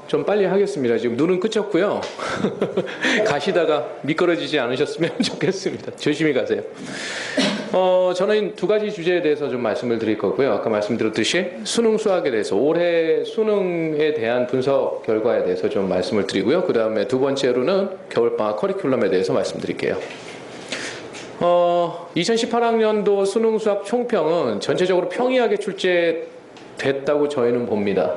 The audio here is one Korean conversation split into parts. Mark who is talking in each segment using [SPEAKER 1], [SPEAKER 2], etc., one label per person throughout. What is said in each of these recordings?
[SPEAKER 1] 좀 빨리 하겠습니다. 지금 눈은 그쳤고요. 가시다가 미끄러지지 않으셨으면 좋겠습니다. 조심히 가세요. 저는 두 가지 주제에 대해서 좀 말씀을 드릴 거고요. 아까 말씀드렸듯이 수능 수학에 대해서 올해 수능에 대한 분석 결과에 대해서 좀 말씀을 드리고요. 그 다음에 두 번째로는 겨울방학 커리큘럼에 대해서 말씀드릴게요. 2018학년도 수능 수학 총평은 전체적으로 평이하게 출제됐다고 저희는 봅니다.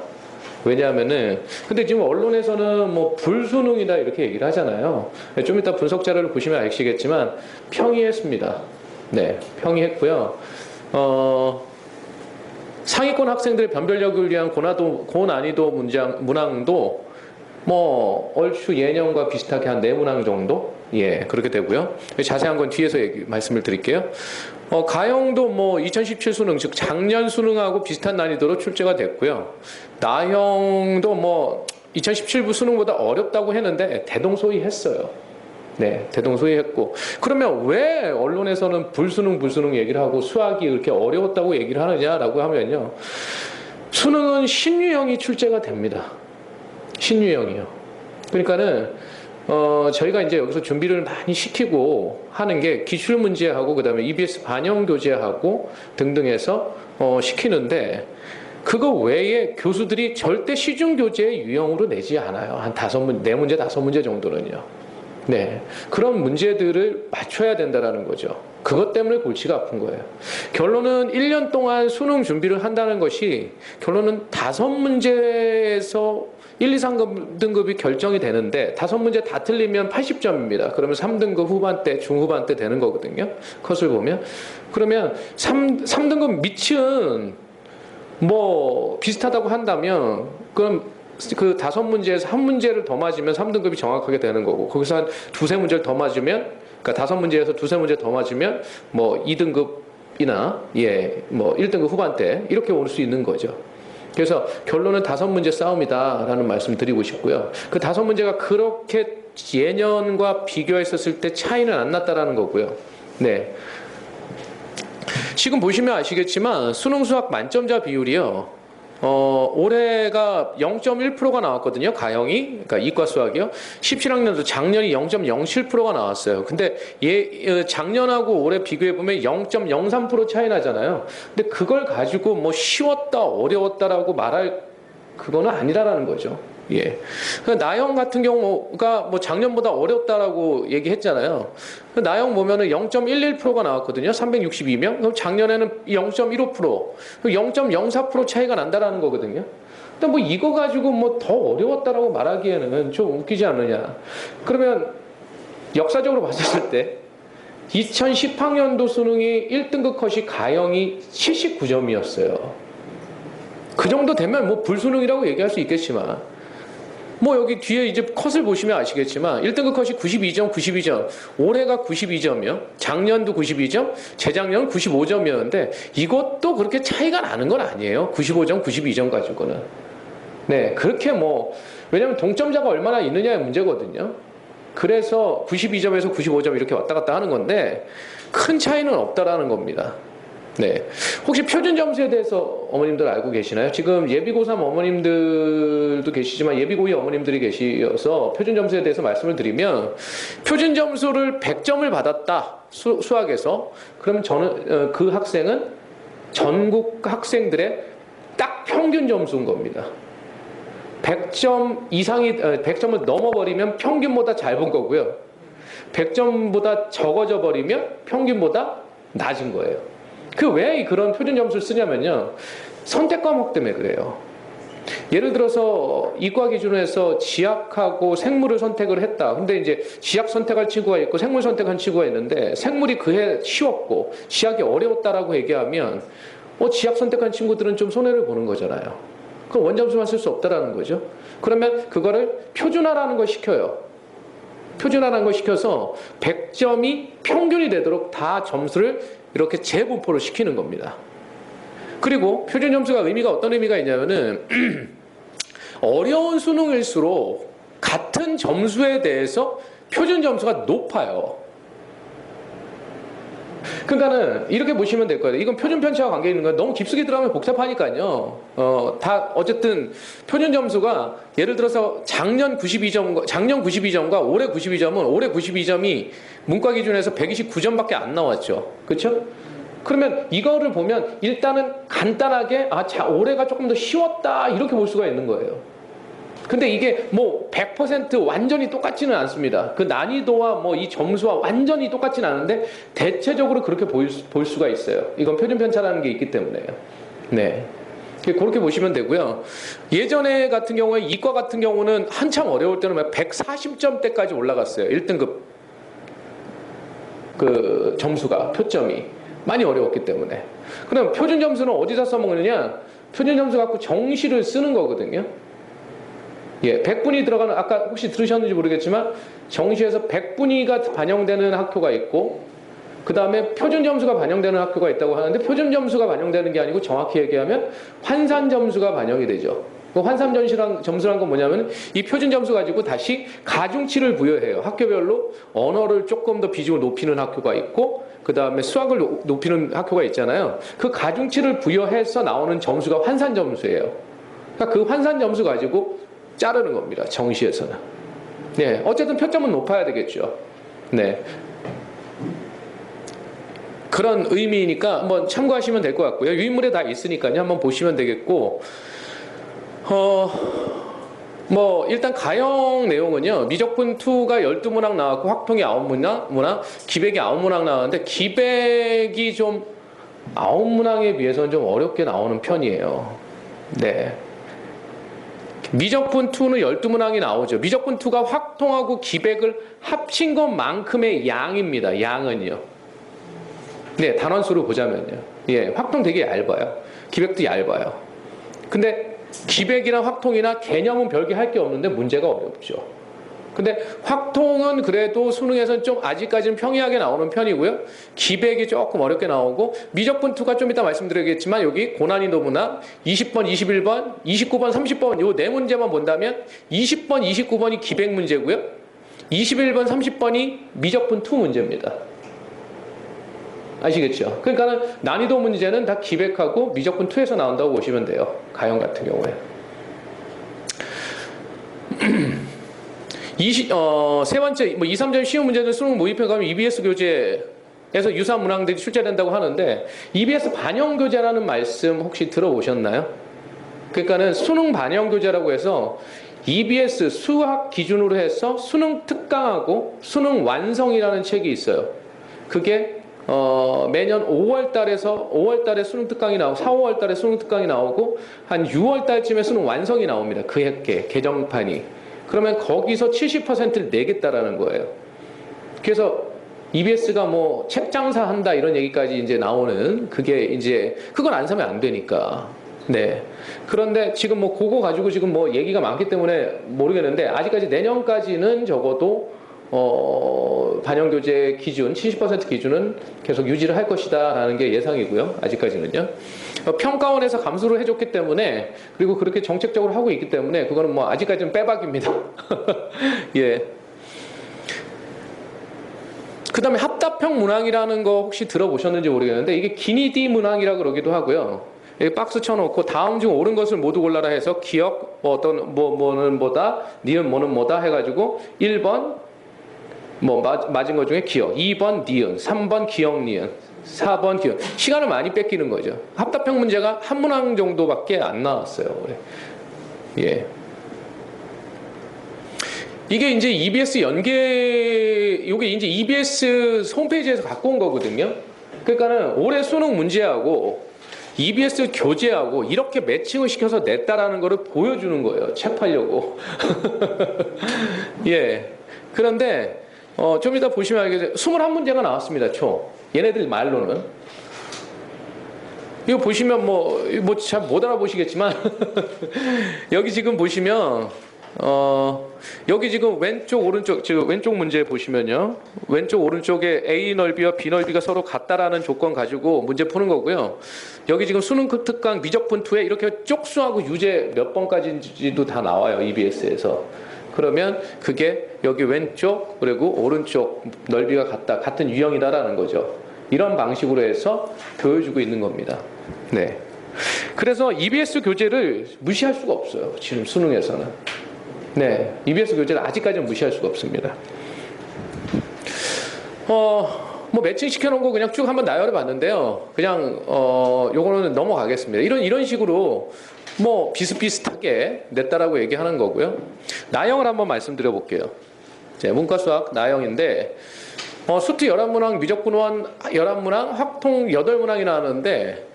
[SPEAKER 1] 왜냐하면은, 근데 지금 언론에서는 뭐 불수능이다 이렇게 얘기를 하잖아요. 좀 이따 분석 자료를 보시면 아시겠지만 평이했습니다. 네, 평이했고요. 상위권 학생들의 변별력을 위한 고난이도 문항도 뭐 얼추 예년과 비슷하게 한 4문항 정도? 예, 그렇게 되고요. 자세한 건 뒤에서 말씀을 드릴게요. 가형도 뭐 2017 수능, 즉 작년 수능하고 비슷한 난이도로 출제가 됐고요. 나형도 뭐 2017부 수능보다 어렵다고 했는데 대동소이했어요. 네, 대동소이했고. 그러면 왜 언론에서는 불수능 얘기를 하고 수학이 그렇게 어려웠다고 얘기를 하느냐라고 하면요. 수능은 신유형이 출제가 됩니다. 신유형이요. 그러니까는 저희가 이제 여기서 준비를 많이 시키고 하는 게 기출문제하고 그 다음에 EBS 반영교재하고 등등 해서 시키는데 그거 외에 교수들이 절대 시중교재의 유형으로 내지 않아요. 한 4문제, 5문제 정도는요. 네. 그런 문제들을 맞춰야 된다는 거죠. 그것 때문에 골치가 아픈 거예요. 결론은 1년 동안 수능 준비를 한다는 것이 결론은 5문제에서 1, 2, 3등급이 결정이 되는데 5문제 다 틀리면 80점입니다. 그러면 3등급 후반대, 중후반대 되는 거거든요. 컷을 보면. 그러면 3등급 밑은 뭐 비슷하다고 한다면 그럼 그 5문제에서 1문제를 더 맞으면 3등급이 정확하게 되는 거고 거기서 한 2-3문제를 더 맞으면 그러니까 5문제에서 2-3문제 더 맞으면 뭐 2등급이나 예, 뭐 1등급 후반대 이렇게 올 수 있는 거죠. 그래서 결론은 5문제 싸움이다라는 말씀 드리고 싶고요. 그 5문제가 그렇게 예년과 비교했었을 때 차이는 안 났다라는 거고요. 네. 지금 보시면 아시겠지만 수능 수학 만점자 비율이요. 올해가 0.1%가 나왔거든요. 가형이. 그러니까 이과 수학이요. 17학년도 작년이 0.07%가 나왔어요. 근데 작년하고 올해 비교해 보면 0.03% 차이 나잖아요. 근데 그걸 가지고 뭐 쉬웠다, 어려웠다라고 말할 그거는 아니라라는 거죠. 예. 나형 같은 경우가 뭐 작년보다 어렵다라고 얘기했잖아요. 나형 보면은 0.11%가 나왔거든요. 362명. 그럼 작년에는 0.15%, 0.04% 차이가 난다라는 거거든요. 근데 뭐 이거 가지고 뭐 더 어려웠다라고 말하기에는 좀 웃기지 않느냐. 그러면 역사적으로 봤을 때 2010학년도 수능이 1등급 컷이 가형이 79점이었어요. 그 정도 되면 뭐 불수능이라고 얘기할 수 있겠지만 뭐 여기 뒤에 이제 컷을 보시면 아시겠지만 1등급 컷이 92점. 올해가 92점이요. 작년도 92점, 재작년은 95점이었는데 이것도 그렇게 차이가 나는 건 아니에요. 95점, 92점 가지고는. 네, 그렇게 뭐 왜냐면 동점자가 얼마나 있느냐의 문제거든요. 그래서 92점에서 95점 이렇게 왔다 갔다 하는 건데 큰 차이는 없다라는 겁니다. 네. 혹시 표준 점수에 대해서 어머님들 알고 계시나요? 지금 예비 고3 어머님들도 계시지만 예비 고2 어머님들이 계셔서 표준 점수에 대해서 말씀을 드리면 표준 점수를 100점을 받았다. 수학에서. 그러면 저는 그 학생은 전국 학생들의 딱 평균 점수인 겁니다. 100점 이상이 100점을 넘어버리면 평균보다 잘 본 거고요. 100점보다 적어져 버리면 평균보다 낮은 거예요. 왜 그런 표준 점수를 쓰냐면요. 선택 과목 때문에 그래요. 예를 들어서 이과 기준으로 해서 지학하고 생물을 선택을 했다. 근데 이제 지학 선택할 친구가 있고 생물 선택한 친구가 있는데 생물이 그해 쉬웠고 지학이 어려웠다라고 얘기하면 지학 선택한 친구들은 좀 손해를 보는 거잖아요. 그럼 원점수만 쓸 수 없다라는 거죠. 그러면 그거를 표준화라는 걸 시켜요. 표준화라는 걸 시켜서 100점이 평균이 되도록 다 점수를 이렇게 재분포를 시키는 겁니다. 그리고 표준 점수가 어떤 의미가 있냐면은 어려운 수능일수록 같은 점수에 대해서 표준 점수가 높아요. 그러니까는 이렇게 보시면 될 거예요. 이건 표준 편차와 관계 있는 거예요. 너무 깊숙이 들어가면 복잡하니까요. 다 어쨌든 표준 점수가 예를 들어서 작년 92점과 올해 92점은 올해 92점이 문과 기준에서 129점밖에 안 나왔죠. 그렇죠? 그러면 이거를 보면 일단은 간단하게 올해가 조금 더 쉬웠다 이렇게 볼 수가 있는 거예요. 근데 이게 뭐 100% 완전히 똑같지는 않습니다. 그 난이도와 뭐 이 점수와 완전히 똑같지는 않은데 대체적으로 그렇게 볼 수가 있어요. 이건 표준 편차라는 게 있기 때문에요. 네. 그렇게 보시면 되고요. 예전에 같은 경우에 이과 같은 경우는 한참 어려울 때는 140점대까지 올라갔어요. 1등급 그 점수가 표점이 많이 어려웠기 때문에. 그럼 표준 점수는 어디서 써먹느냐? 표준 점수 갖고 정시를 쓰는 거거든요. 예, 100분위 들어가는, 아까 혹시 들으셨는지 모르겠지만 정시에서 100분위가 반영되는 학교가 있고 그 다음에 표준 점수가 반영되는 학교가 있다고 하는데 표준 점수가 반영되는 게 아니고 정확히 얘기하면 환산 점수가 반영이 되죠. 그 환산 점수란 건 뭐냐면 이 표준 점수 가지고 다시 가중치를 부여해요. 학교별로 언어를 조금 더 비중을 높이는 학교가 있고 그 다음에 수학을 높이는 학교가 있잖아요. 그 가중치를 부여해서 나오는 점수가 환산 점수예요. 그러니까 그 환산 점수 가지고 자르는 겁니다. 정시에서는. 네, 어쨌든 표점은 높아야 되겠죠. 네. 그런 의미니까 한번 참고하시면 될 것 같고요. 유인물에 다 있으니까요. 한번 보시면 되겠고, 뭐 일단 가형 내용은요. 미적분 2가 12문항 나왔고 확통이 9문항, 기백이 9문항 나왔는데 기백이 좀 9문항에 비해서는 좀 어렵게 나오는 편이에요. 네. 미적분 2는 12문항이 나오죠. 미적분 2가 확통하고 기백을 합친 것만큼의 양입니다. 양은요. 네, 단원수로 보자면요. 예, 확통 되게 얇아요. 기백도 얇아요. 근데 기백이나 확통이나 개념은 별개 할 게 없는데 문제가 어렵죠. 근데 확통은 그래도 수능에서는 좀 아직까지는 평이하게 나오는 편이고요. 기백이 조금 어렵게 나오고 미적분 2가 좀 이따 말씀드리겠지만 여기 고난이도 문항 20번, 21번, 29번, 30번 요 네 문제만 본다면 20번, 29번이 기백 문제고요. 21번, 30번이 미적분 2 문제입니다. 아시겠죠? 그러니까 난이도 문제는 다 기백하고 미적분 2에서 나온다고 보시면 돼요. 가형 같은 경우에. 세 번째, 뭐 2, 3점 쉬운 문제는 수능 모의평가 가면 EBS 교재에서 유사한 문항들이 출제된다고 하는데 EBS 반영 교재라는 말씀 혹시 들어보셨나요? 그러니까는 수능 반영 교재라고 해서 EBS 수학 기준으로 해서 수능 특강하고 수능 완성이라는 책이 있어요. 그게 매년 5월 달에 수능 특강이 나오고 4, 5월 달에 수능 특강이 나오고 한 6월 달쯤에 수능 완성이 나옵니다. 그 학기 개정판이. 그러면 거기서 70%를 내겠다라는 거예요. 그래서 EBS가 뭐 책 장사한다 이런 얘기까지 이제 나오는 그게 이제 그건 안 사면 안 되니까. 네. 그런데 지금 뭐 그거 가지고 지금 뭐 얘기가 많기 때문에 모르겠는데 아직까지 내년까지는 적어도 반영교재 기준 70% 기준은 계속 유지를 할 것이다라는 게 예상이고요. 아직까지는요. 평가원에서 감수를 해줬기 때문에 그리고 그렇게 정책적으로 하고 있기 때문에 그거는 뭐 아직까지는 빼박입니다. 예. 그 다음에 합답형 문항이라는 거 혹시 들어보셨는지 모르겠는데 이게 기니디 문항이라 그러기도 하고요. 여기 박스 쳐놓고 다음 중 옳은 것을 모두 골라라 해서 기억 어떤 뭐는 뭐다 니은 뭐는 뭐다 해가지고 1번 뭐 맞은 것 중에 기억, 2번 니은, 3번 기억 니은, 4번 기억. 시간을 많이 뺏기는 거죠. 합답형 문제가 한 문항 정도밖에 안 나왔어요. 올해. 예. 이게 이제 EBS 요게 이제 EBS 홈페이지에서 갖고 온 거거든요. 그러니까는 올해 수능 문제하고 EBS 교재하고 이렇게 매칭을 시켜서 냈다라는 거를 보여주는 거예요. 책 팔려고. 예. 그런데 좀 이따 보시면 알겠어요. 21문제가 나왔습니다. 총. 얘네들 말로는. 이거 보시면 뭐 잘 못 알아보시겠지만 여기 지금 보시면 여기 지금 왼쪽 오른쪽 지금 왼쪽 문제 보시면요. 왼쪽 오른쪽에 A 넓이와 B 넓이가 서로 같다라는 조건 가지고 문제 푸는 거고요. 여기 지금 수능 특강 미적분 2에 이렇게 쪽수하고 유제 몇 번까지인지도 다 나와요. EBS에서. 그러면 그게 여기 왼쪽 그리고 오른쪽 넓이가 같은 유형이다라는 거죠. 이런 방식으로 해서 보여주고 있는 겁니다. 네. 그래서 EBS 교재를 무시할 수가 없어요. 지금 수능에서는. 네. EBS 교재를 아직까지는 무시할 수가 없습니다. 뭐 매칭 시켜놓은 거 그냥 쭉 한번 나열해 봤는데요. 그냥 요거는 넘어가겠습니다. 이런 식으로 뭐 비슷비슷하게 냈다라고 얘기하는 거고요. 나형을 한번 말씀드려 볼게요. 문과 수학 나형인데 수트 11문항, 미적분원 11문항, 확통 8문항이 나왔는데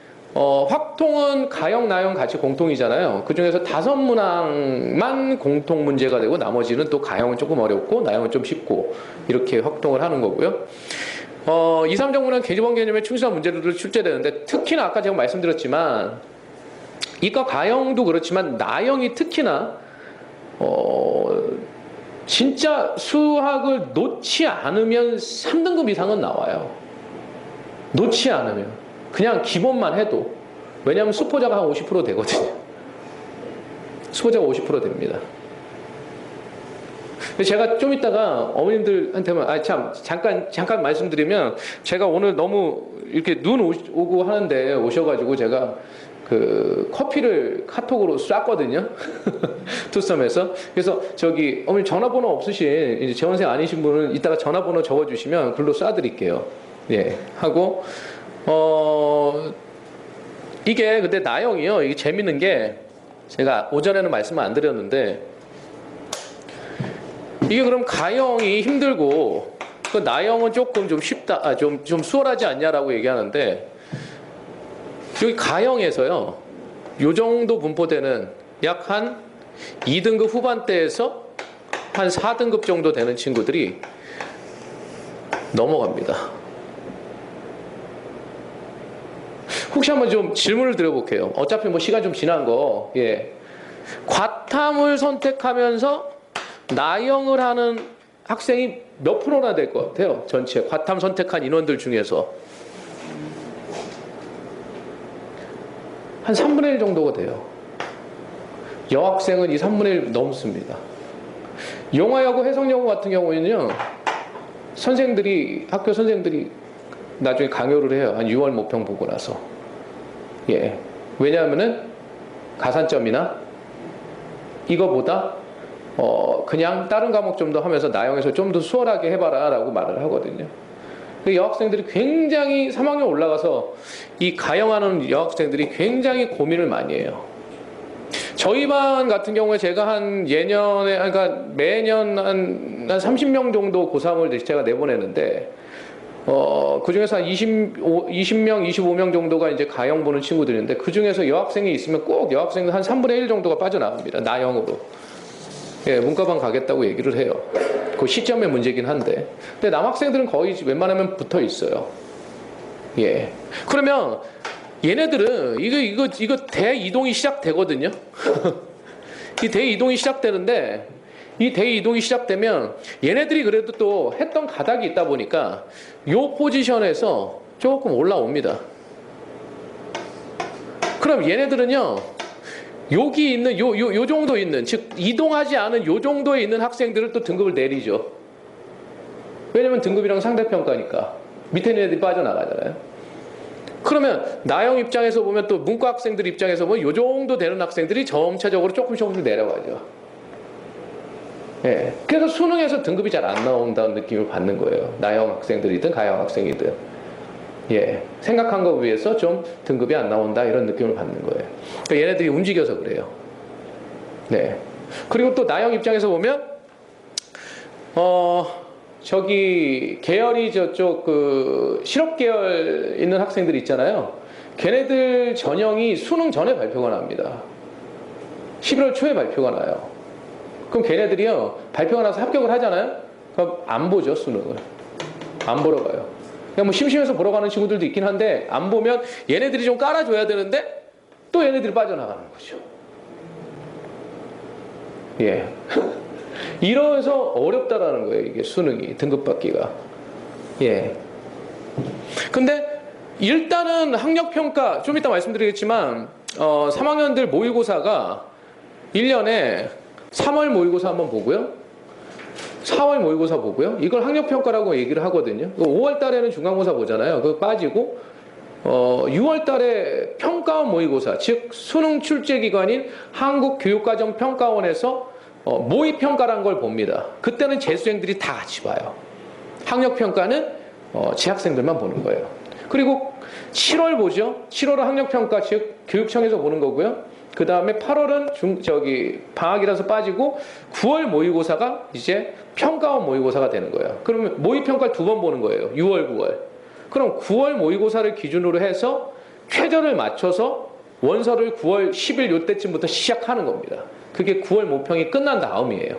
[SPEAKER 1] 확통은 가형, 나형 같이 공통이잖아요. 그 중에서 5문항만 공통 문제가 되고 나머지는 또 가형은 조금 어렵고 나형은 좀 쉽고 이렇게 확통을 하는 거고요. 2, 3정 문항 계집원 개념에 충실한 문제들도 출제되는데 특히나 아까 제가 말씀드렸지만 이과 가형도 그렇지만 나형이 특히나 진짜 수학을 놓지 않으면 3등급 이상은 나와요. 놓지 않으면. 그냥 기본만 해도. 왜냐하면 수포자가 한 50% 되거든요. 수포자가 50% 됩니다. 제가 좀 이따가 어머님들한테만 잠깐 말씀드리면 제가 오늘 너무 이렇게 눈 오고 하는데 오셔가지고 제가 그 커피를 카톡으로 쐈거든요. 투썸에서. 그래서 저기 어머님 전화번호 없으신 이제 재원생 아니신 분은 이따가 전화번호 적어주시면 글로 쏴드릴게요. 예. 하고 이게 근데 나형이요. 이게 재밌는 게 제가 오전에는 말씀을 안 드렸는데 이게 그럼 가형이 힘들고 그 나형은 조금 좀 쉽다, 좀 수월하지 않냐라고 얘기하는데 여기 가형에서요, 요 정도 분포되는 약 한 2등급 후반대에서 한 4등급 정도 되는 친구들이 넘어갑니다. 혹시 한번 좀 질문을 드려볼게요. 어차피 뭐 시간 좀 지난 거, 예. 과탐을 선택하면서 나형을 하는 학생이 몇 프로나 될 것 같아요? 전체 과탐 선택한 인원들 중에서 한 3분의 1 정도가 돼요. 여학생은 이 3분의 1 넘습니다. 영어여고, 해석여고 같은 경우에는요, 학교 선생들이 나중에 강요를 해요. 한 6월 모평 보고 나서. 예. 왜냐하면은 가산점이나 이거보다 그냥 다른 과목 좀 더 하면서 나형에서 좀 더 수월하게 해봐라 라고 말을 하거든요. 여학생들이 굉장히 3학년 올라가서 이 가형하는 여학생들이 굉장히 고민을 많이 해요. 저희 반 같은 경우에 제가 한 예년에, 그러니까 매년 한 30명 정도 고3을 제가 내보내는데, 그 중에서 한 20명, 25명 정도가 이제 가형 보는 친구들인데, 그 중에서 여학생이 있으면 꼭 여학생 한 3분의 1 정도가 빠져나갑니다. 나형으로. 예, 문과반 가겠다고 얘기를 해요. 그 시점의 문제긴 한데. 근데 남학생들은 거의 웬만하면 붙어 있어요. 예. 그러면 얘네들은 이거 대이동이 시작되거든요. 이 대이동이 시작되는데 이 대이동이 시작되면 얘네들이 그래도 또 했던 가닥이 있다 보니까 요 포지션에서 조금 올라옵니다. 그럼 얘네들은요, 여기 있는 요 정도 있는, 즉 이동하지 않은 요 정도에 있는 학생들을 또 등급을 내리죠. 왜냐면 등급이랑 상대평가니까 밑에 있는 애들이 빠져나가잖아요. 그러면 나형 입장에서 보면, 또 문과 학생들 입장에서 보면 요 정도 되는 학생들이 점차적으로 조금씩 내려가죠. 예. 그래서 수능에서 등급이 잘 안 나온다는 느낌을 받는 거예요. 나형 학생들이든 가형 학생이든. 예. 생각한 거 위해서 좀 등급이 안 나온다 이런 느낌을 받는 거예요. 그러니까 얘네들이 움직여서 그래요. 네. 그리고 또 나형 입장에서 보면 저기 계열이 저쪽 그 실업 계열 있는 학생들 있잖아요. 걔네들 전형이 수능 전에 발표가 납니다. 11월 초에 발표가 나요. 그럼 걔네들이요, 발표가 나서 합격을 하잖아요. 그럼 안 보죠, 수능을. 안 보러 가요. 그냥 뭐 심심해서 보러 가는 친구들도 있긴 한데, 안 보면 얘네들이 좀 깔아줘야 되는데 또 얘네들이 빠져나가는 거죠. 예. 이러면서 어렵다라는 거예요, 이게 수능이, 등급받기가. 예. 근데 일단은 학력평가, 좀 이따 말씀드리겠지만, 3학년들 모의고사가 1년에 3월 모의고사 한번 보고요. 4월 모의고사 보고요. 이걸 학력평가라고 얘기를 하거든요. 5월 달에는 중간고사 보잖아요. 그거 빠지고 6월 달에 평가원 모의고사, 즉 수능 출제 기관인 한국교육과정평가원에서 모의평가라는 걸 봅니다. 그때는 재수생들이 다 같이 봐요. 학력평가는 재학생들만 보는 거예요. 그리고 7월 보죠. 7월은 학력평가, 즉 교육청에서 보는 거고요. 그 다음에 8월은 방학이라서 빠지고 9월 모의고사가 이제 평가원 모의고사가 되는 거예요. 그러면 모의평가를 2번 보는 거예요. 6월, 9월. 그럼 9월 모의고사를 기준으로 해서 쾌절을 맞춰서 원서를 9월 10일 요때쯤부터 시작하는 겁니다. 그게 9월 모평이 끝난 다음이에요.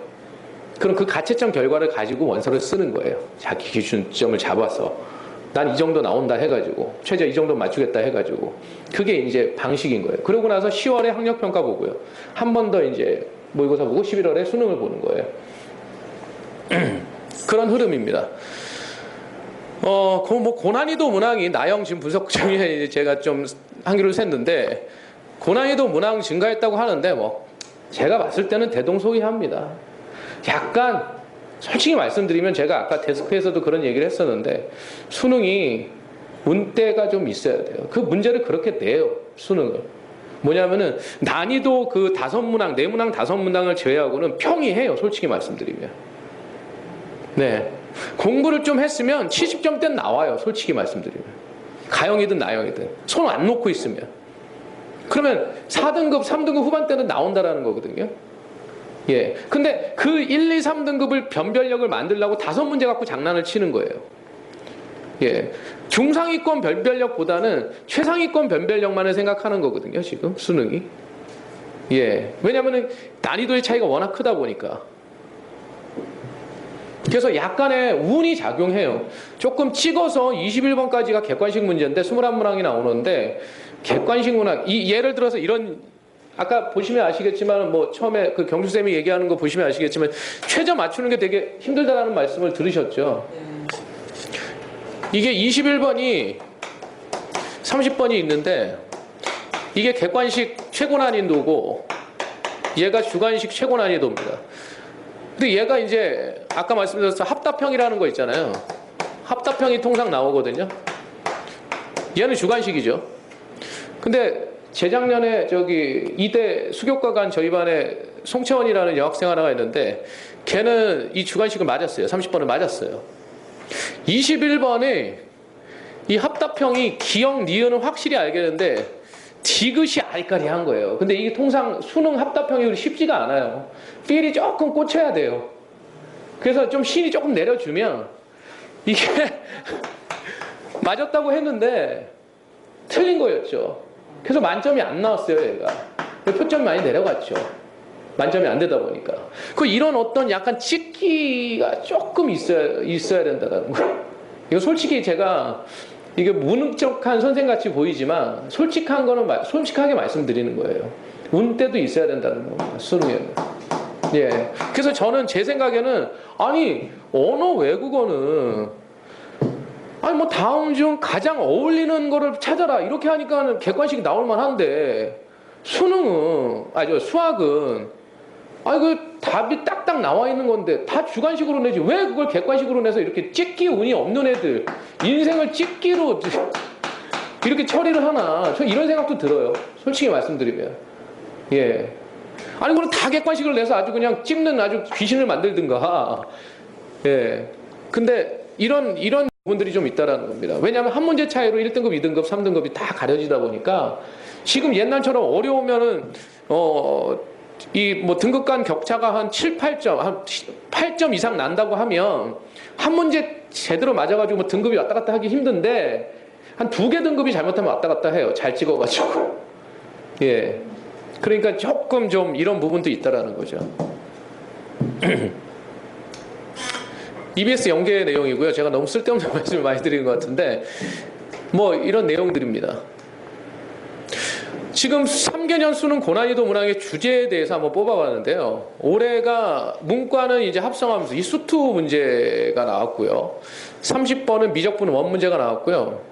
[SPEAKER 1] 그럼 그 가채점 결과를 가지고 원서를 쓰는 거예요. 자기 기준점을 잡아서. 난 이 정도 나온다 해가지고, 최저 이 정도 맞추겠다 해가지고. 그게 이제 방식인 거예요. 그러고 나서 10월에 학력평가 보고요. 한 번 더 이제 모의고사 보고 11월에 수능을 보는 거예요. 그런 흐름입니다. 고난이도 문항이 나형 지금 분석 중에 제가 좀 한기로 샜는데, 고난이도 문항 증가했다고 하는데, 제가 봤을 때는 대동소이합니다. 약간, 솔직히 말씀드리면 제가 아까 데스크에서도 그런 얘기를 했었는데, 수능이 운대가 좀 있어야 돼요. 그 문제를 그렇게 내요, 수능을. 뭐냐면은, 난이도 그 5문항, 4문항, 5문항을 제외하고는 평이해요, 솔직히 말씀드리면. 네. 공부를 좀 했으면 70점대는 나와요, 솔직히 말씀드리면. 가형이든 나형이든. 손 안 놓고 있으면. 그러면 4등급, 3등급 후반대는 나온다라는 거거든요. 예. 근데 그 1, 2, 3등급을 변별력을 만들려고 5문제 갖고 장난을 치는 거예요. 예. 중상위권 변별력보다는 최상위권 변별력만을 생각하는 거거든요, 지금 수능이. 예. 왜냐면은 난이도의 차이가 워낙 크다 보니까. 그래서 약간의 운이 작용해요. 조금 찍어서 21번까지가 객관식 문제인데 21문항이 나오는데, 객관식 문항, 예를 들어서 이런, 아까 보시면 아시겠지만, 처음에 그 경주쌤이 얘기하는 거 보시면 아시겠지만, 최저 맞추는 게 되게 힘들다라는 말씀을 들으셨죠. 이게 21번이 30번이 있는데, 이게 객관식 최고 난이도고, 얘가 주관식 최고 난이도입니다. 근데 얘가 이제 아까 말씀드렸던 합답형이라는 거 있잖아요. 합답형이 통상 나오거든요. 얘는 주관식이죠. 근데 재작년에 이대 수교과관 저희 반에 송채원이라는 여학생 하나가 있는데, 걔는 이 주관식을 맞았어요. 30번을 맞았어요. 21번에 이 합답형이 기역, 니은은 확실히 알겠는데 디귿이 아리까리한 거예요. 근데 이게 통상 수능 합답형이 쉽지가 않아요. 필이 조금 꽂혀야 돼요. 그래서 좀 신이 조금 내려주면 이게 맞았다고 했는데 틀린 거였죠. 그래서 만점이 안 나왔어요, 얘가. 표점이 많이 내려갔죠. 만점이 안 되다 보니까. 이런 어떤 약간 찍기가 조금 있어야 된다는 거예요. 이거 솔직히 제가 이게 무능력한 선생같이 보이지만 솔직하게 말씀드리는 거예요. 운때도 있어야 된다는 겁니다, 수능에는. 예. 그래서 저는 제 생각에는, 언어 외국어는, 다음 중 가장 어울리는 거를 찾아라. 이렇게 하니까 객관식이 나올 만한데, 수학은, 그 답이 딱딱 나와 있는 건데, 다 주관식으로 내지. 왜 그걸 객관식으로 내서 이렇게 찍기 운이 없는 애들, 인생을 찍기로 이렇게 처리를 하나. 저 이런 생각도 들어요. 솔직히 말씀드리면. 예. 그럼 다 객관식을 내서 아주 그냥 찍는 아주 귀신을 만들든가. 예. 근데 이런 부분들이 좀 있다라는 겁니다. 왜냐하면 한 문제 차이로 1등급, 2등급, 3등급이 다 가려지다 보니까 지금 옛날처럼 어려우면은, 등급 간 격차가 한 7, 8점, 한 8점 이상 난다고 하면 한 문제 제대로 맞아가지고 등급이 왔다 갔다 하기 힘든데 한 2개 등급이 잘못하면 왔다 갔다 해요. 잘 찍어가지고. 예. 그러니까 조금 좀 이런 부분도 있다라는 거죠. EBS 연계 내용이고요. 제가 너무 쓸데없는 말씀을 많이 드리는 것 같은데 이런 내용들입니다. 지금 3개년 수능 고난이도 문항의 주제에 대해서 한번 뽑아봤는데요. 올해가 문과는 이제 합성하면서 이 수투 문제가 나왔고요. 30번은 미적분 원 문제가 나왔고요.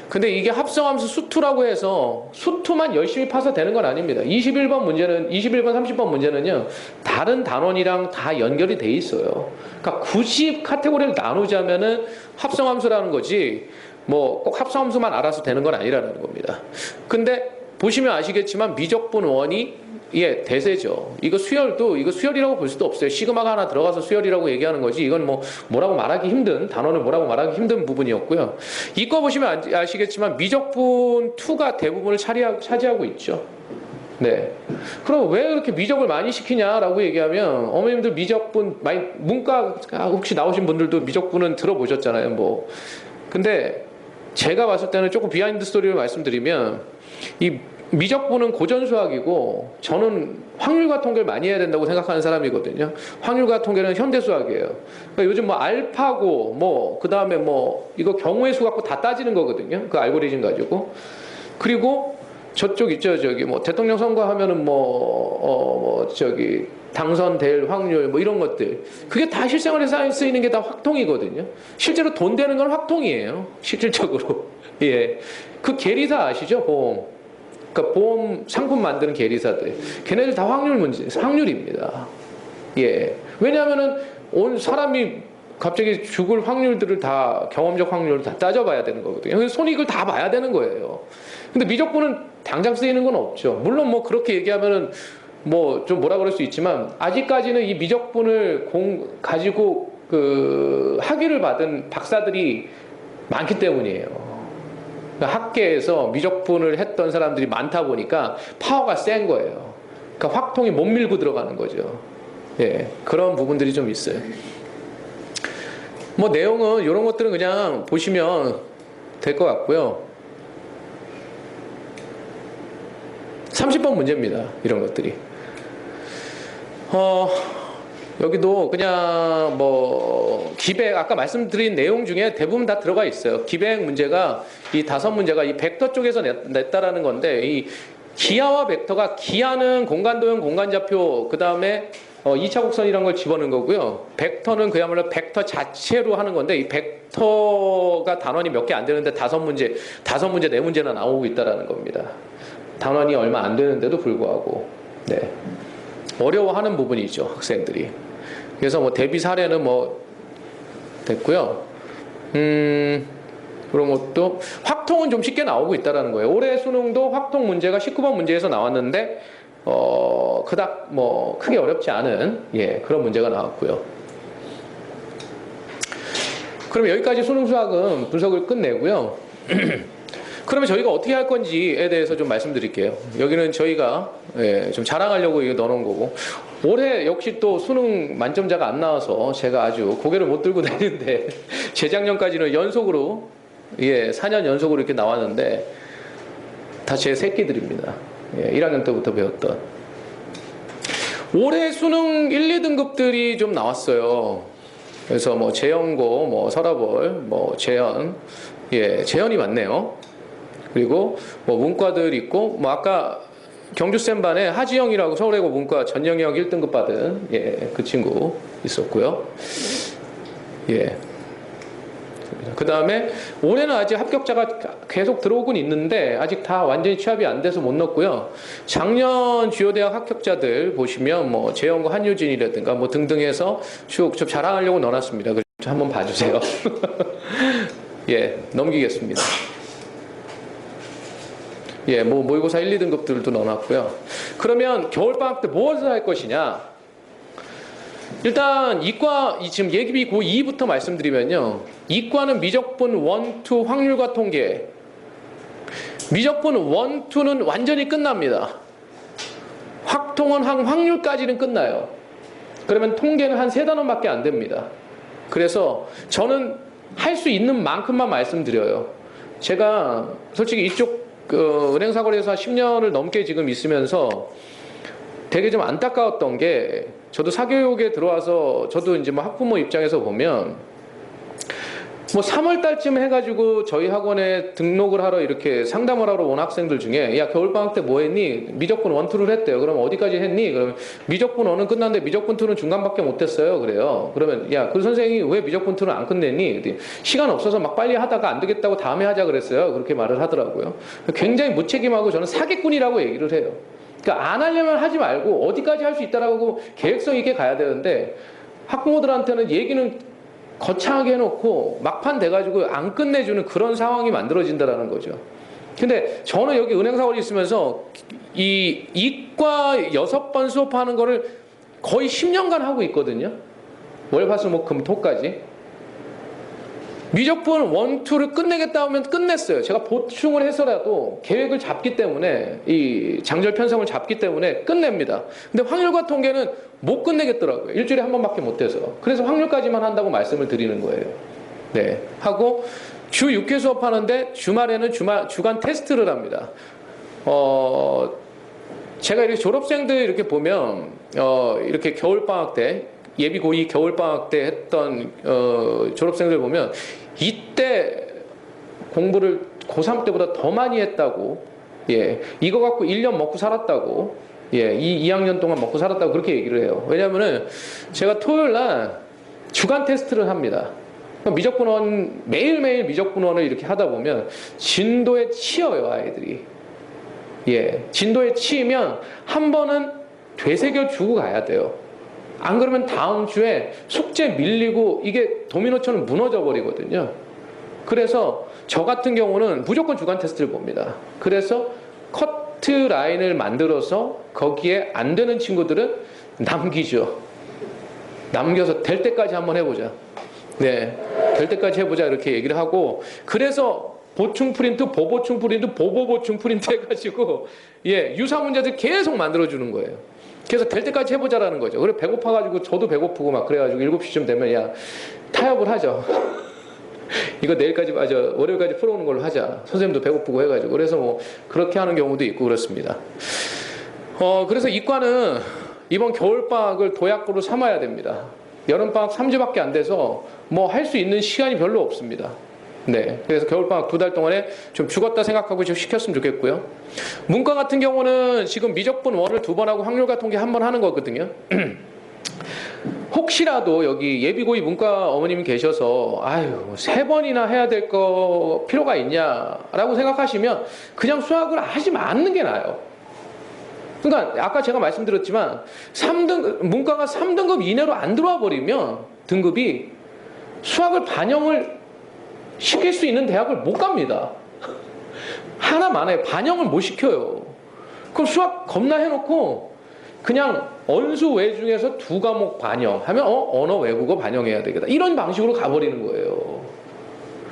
[SPEAKER 1] 근데 이게 합성함수 수투라고 해서 수투만 열심히 파서 되는 건 아닙니다. 21번 문제는 21번 30번 문제는요. 다른 단원이랑 다 연결이 돼 있어요. 그러니까 굳이 카테고리를 나누자면은 합성함수라는 거지 뭐 꼭 합성함수만 알아서 되는 건 아니라는 겁니다. 근데 보시면 아시겠지만 미적분 원이 예, 대세죠. 이거 수열이라고 볼 수도 없어요. 시그마가 하나 들어가서 수열이라고 얘기하는 거지. 이건 뭐라고 말하기 힘든, 단어는 뭐라고 말하기 힘든 부분이었고요. 이거 보시면 아시겠지만 미적분 2가 대부분을 차지하고 있죠. 네. 그럼 왜 그렇게 미적을 많이 시키냐라고 얘기하면 어머님들 미적분 많이 문과 혹시 나오신 분들도 미적분은 들어보셨잖아요. 뭐. 근데 제가 봤을 때는 조금 비하인드 스토리를 말씀드리면 이 미적분은 고전 수학이고 저는 확률과 통계를 많이 해야 된다고 생각하는 사람이거든요. 확률과 통계는 현대 수학이에요. 그러니까 요즘 뭐 알파고 뭐 그다음에 뭐 이거 경우의 수 갖고 다 따지는 거거든요. 그 알고리즘 가지고. 그리고 저쪽 있죠. 저기 뭐 대통령 선거하면은 당선될 확률 뭐 이런 것들. 그게 다 실생활에 쓰이는 게 다 확통이거든요. 실제로 돈 되는 건 확통이에요. 실질적으로. 예. 그 계리사 아시죠? 보험. 그러니까 보험 상품 만드는 계리사들, 걔네들 다 확률입니다. 예. 왜냐하면은 온 사람이 갑자기 죽을 확률들을 다 경험적 확률을 다 따져봐야 되는 거거든요. 그래서 손익을 다 봐야 되는 거예요. 근데 미적분은 당장 쓰이는 건 없죠. 물론 뭐 그렇게 얘기하면은 뭐 좀 뭐라 그럴 수 있지만 아직까지는 이 미적분을 가지고 그 학위를 받은 박사들이 많기 때문이에요. 학계에서 미적분을 했던 사람들이 많다 보니까 파워가 센 거예요. 그러니까 확통이 못 밀고 들어가는 거죠. 예, 그런 부분들이 좀 있어요. 뭐 내용은 이런 것들은 그냥 보시면 될 것 같고요. 30번 문제입니다. 이런 것들이. 여기도 그냥 뭐 기백 아까 말씀드린 내용 중에 대부분 다 들어가 있어요. 기백 문제가 이 5문제가 이 벡터 쪽에서 냈다라는 건데 이 기하와 벡터가 기하는 공간도형 공간좌표 그다음에 2차 곡선이라는 걸 집어넣은 거고요. 벡터는 그야말로 벡터 자체로 하는 건데 이 벡터가 단원이 몇 개 안 되는데 5문제, 4문제나 나오고 있다라는 겁니다. 단원이 얼마 안 되는데도 불구하고 네. 어려워하는 부분이죠, 학생들이. 그래서 뭐 대비 사례는 뭐 됐고요. 그런 것도 확통은 좀 쉽게 나오고 있다라는 거예요. 올해 수능도 확통 문제가 19번 문제에서 나왔는데 그닥 뭐 크게 어렵지 않은 예, 그런 문제가 나왔고요. 그럼 여기까지 수능 수학은 분석을 끝내고요. 그러면 저희가 어떻게 할 건지에 대해서 좀 말씀드릴게요. 여기는 저희가 예, 좀 자랑하려고 이거 넣어놓은 거고 올해 역시 또 수능 만점자가 안 나와서 제가 아주 고개를 못 들고 다니는데 재작년까지는 연속으로 예, 4년 연속으로 이렇게 나왔는데 다 제 새끼들입니다. 예, 1학년 때부터 배웠던 올해 수능 1, 2등급들이 좀 나왔어요. 그래서 뭐 재연고, 뭐 서라벌, 뭐 재연, 예, 재연이 많네요. 그리고 뭐 문과들 있고 뭐 아까 경주쌤 반에 하지영이라고 서울외고 문과 전영역 1등급 받은 예, 그 친구 있었고요. 예. 그 다음에 올해는 아직 합격자가 계속 들어오곤 있는데 아직 다 완전히 취합이 안 돼서 못 넣었고요. 작년 주요대학 합격자들 보시면 뭐 재연고 한유진이라든가 뭐 등등 해서 쭉 좀 자랑하려고 넣어놨습니다. 그래서 한번 봐주세요. 예, 넘기겠습니다. 예, 뭐 모의고사 1, 2등급들도 넣어놨고요. 그러면 겨울방학 때 무엇을 할 것이냐? 일단 이과 지금 예기비 고2부터 말씀드리면요. 이과는 미적분 1, 2 확률과 통계. 미적분 1, 2는 완전히 끝납니다. 확통은 한 확률까지는 끝나요. 그러면 통계는 한 3단원밖에 안 됩니다. 그래서 저는 할 수 있는 만큼만 말씀드려요. 제가 솔직히 이쪽 은행사거리에서 한 10년을 넘게 지금 있으면서 되게 좀 안타까웠던 게 저도 사교육에 들어와서 저도 이제 뭐 학부모 입장에서 보면 뭐 3월 달쯤 해가지고 저희 학원에 등록을 하러 이렇게 상담을 하러 온 학생들 중에 야 겨울방학 때 뭐 했니? 미적분 1, 2를 했대요. 그럼 어디까지 했니? 그러면 미적분 1은 끝났는데 미적분 2는 중간밖에 못했어요. 그래요. 그러면 야 그 선생님이 왜 미적분 2는 안 끝냈니? 시간 없어서 막 빨리 하다가 안 되겠다고 다음에 하자 그랬어요. 그렇게 말을 하더라고요. 굉장히 무책임하고 저는 사기꾼이라고 얘기를 해요. 그러니까 안 하려면 하지 말고 어디까지 할 수 있다라고 계획성 있게 가야 되는데 학부모들한테는 얘기는 거창하게 해놓고 막판 돼가지고 안 끝내주는 그런 상황이 만들어진다라는 거죠. 근데 저는 여기 은행사원이 있으면서 이 이과 6번 수업하는 거를 거의 10년간 하고 있거든요. 월, 화, 수, 목, 금, 토까지. 미적분 1, 2를 끝내겠다 하면 끝냈어요. 제가 보충을 해서라도 계획을 잡기 때문에 이 장절 편성을 잡기 때문에 끝냅니다. 근데 확률과 통계는 못 끝내겠더라고요. 일주일에 한 번밖에 못 돼서. 그래서 확률까지만 한다고 말씀을 드리는 거예요. 네. 하고 주 6회 수업하는데 주말에는 주간 테스트를 합니다. 제가 이렇게 졸업생들 이렇게 보면 이렇게 겨울방학 때 예비 고2 겨울방학 때 했던 졸업생들 보면 이때 공부를 고3 때보다 더 많이 했다고, 예, 이거 갖고 1년 먹고 살았다고, 예, 2학년 동안 먹고 살았다고 그렇게 얘기를 해요. 왜냐면은 제가 토요일 날 주간 테스트를 합니다. 미적분원 매일매일 미적분원을 이렇게 하다 보면 진도에 치여요, 아이들이. 예, 진도에 치이면 한 번은 되새겨 주고 가야 돼요. 안 그러면 다음 주에 숙제 밀리고 이게 도미노처럼 무너져 버리거든요. 그래서 저 같은 경우는 무조건 주간 테스트를 봅니다. 그래서 커트 라인을 만들어서 거기에 안 되는 친구들은 남기죠. 남겨서 될 때까지 한번 해보자. 네, 될 때까지 해보자 이렇게 얘기를 하고, 그래서 보충 프린트, 보보충 프린트, 보보보충 프린트 해가지고 예, 유사 문제들 계속 만들어주는 거예요. 그래서 될 때까지 해보자라는 거죠. 그래 배고파가지고 저도 배고프고 막 그래가지고 7시쯤 되면 야 타협을 하죠. 이거 내일까지 월요일까지 풀어오는 걸로 하자. 선생님도 배고프고 해가지고. 그래서 뭐 그렇게 하는 경우도 있고 그렇습니다. 그래서 이과는 이번 겨울방학을 도약으로 삼아야 됩니다. 여름방학 3주밖에 안 돼서 뭐 할 수 있는 시간이 별로 없습니다. 네, 그래서 겨울방학 2달 동안에 좀 죽었다 생각하고 좀 시켰으면 좋겠고요. 문과 같은 경우는 지금 미적분 1을 2번 하고 확률과 통계 1번 하는 거거든요. 혹시라도 여기 예비고이 문과 어머님이 계셔서 아유 3번이나 해야 될 거 필요가 있냐라고 생각하시면 그냥 수학을 하지 않는 게 나아요. 그러니까 아까 제가 말씀드렸지만 문과가 3등급 이내로 안 들어와 버리면 등급이 수학을 반영을 시킬 수 있는 대학을 못 갑니다. 하나만 해. 반영을 못 시켜요. 그럼 수학 겁나 해놓고 그냥 언수 외중에서 2과목 반영하면 언어 외국어 반영해야 되겠다. 이런 방식으로 가버리는 거예요.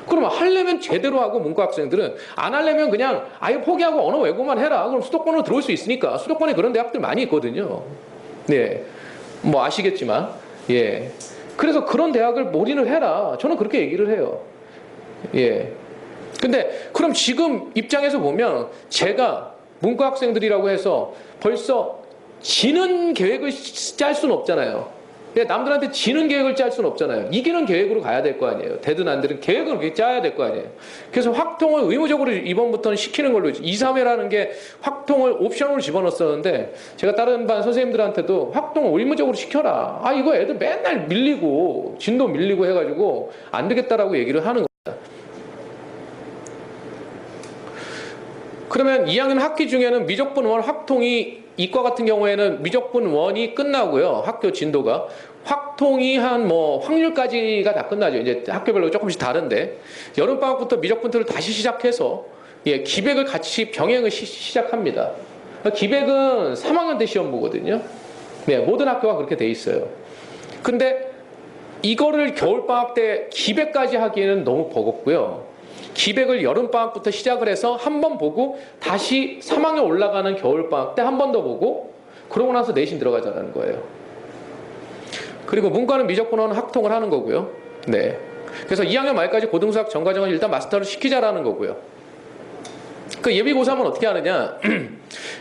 [SPEAKER 1] 그러면 하려면 제대로 하고 문과 학생들은 안 하려면 그냥 아예 포기하고 언어 외국어만 해라. 그럼 수도권으로 들어올 수 있으니까. 수도권에 그런 대학들 많이 있거든요. 네, 뭐 아시겠지만 예. 그래서 그런 대학을 몰인을 해라. 저는 그렇게 얘기를 해요. 예. 근데 그럼 지금 입장에서 보면 제가 문과 학생들이라고 해서 벌써 지는 계획을 짤 수는 없잖아요. 남들한테 지는 계획을 짤 수는 없잖아요. 이기는 계획으로 가야 될 거 아니에요. 되든 안 되든 계획을 그렇게 짜야 될 거 아니에요. 그래서 확통을 의무적으로 이번부터는 시키는 걸로 2, 3회라는 게 확통을 옵션으로 집어넣었었는데 제가 다른 반 선생님들한테도 확통을 의무적으로 시켜라. 아 이거 애들 맨날 밀리고 진도 밀리고 해가지고 안 되겠다라고 얘기를 하는 겁니다. 그러면 2학년 학기 중에는 미적분 1 확통이 이과 같은 경우에는 미적분 1이 끝나고요. 학교 진도가 확통이 한 뭐 확률까지가 다 끝나죠. 이제 학교별로 조금씩 다른데 여름방학부터 미적분 2를 다시 시작해서 예, 기백을 같이 병행을 시작합니다. 기백은 3학년 때 시험 보거든요. 네, 모든 학교가 그렇게 돼 있어요. 근데 이거를 겨울방학 때 기백까지 하기에는 너무 버겁고요. 기백을 여름방학부터 시작을 해서 한 번 보고 다시 3학년 올라가는 겨울방학 때 한 번 더 보고 그러고 나서 내신 들어가자는 거예요. 그리고 문과는 미적분원 학통을 하는 거고요. 네. 그래서 2학년 말까지 고등수학 전과정을 일단 마스터를 시키자라는 거고요. 그 예비 고3은 어떻게 하느냐?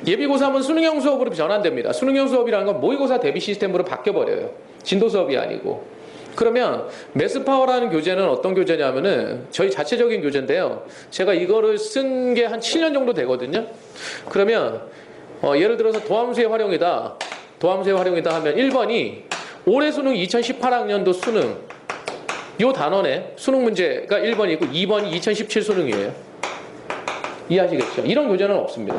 [SPEAKER 1] 예비 고3은 수능형 수업으로 전환됩니다. 수능형 수업이라는 건 모의고사 대비 시스템으로 바뀌어버려요. 진도 수업이 아니고. 그러면 매스파워라는 교재는 어떤 교재냐면은 저희 자체적인 교재인데요. 제가 이거를 쓴 게 한 7년 정도 되거든요. 그러면 예를 들어서 도함수의 활용이다. 도함수의 활용이다 하면 1번이 올해 수능 2018학년도 수능 요 단원에 수능 문제가 1번이고 2번이 2017 수능이에요. 이해하시겠죠? 이런 교재는 없습니다.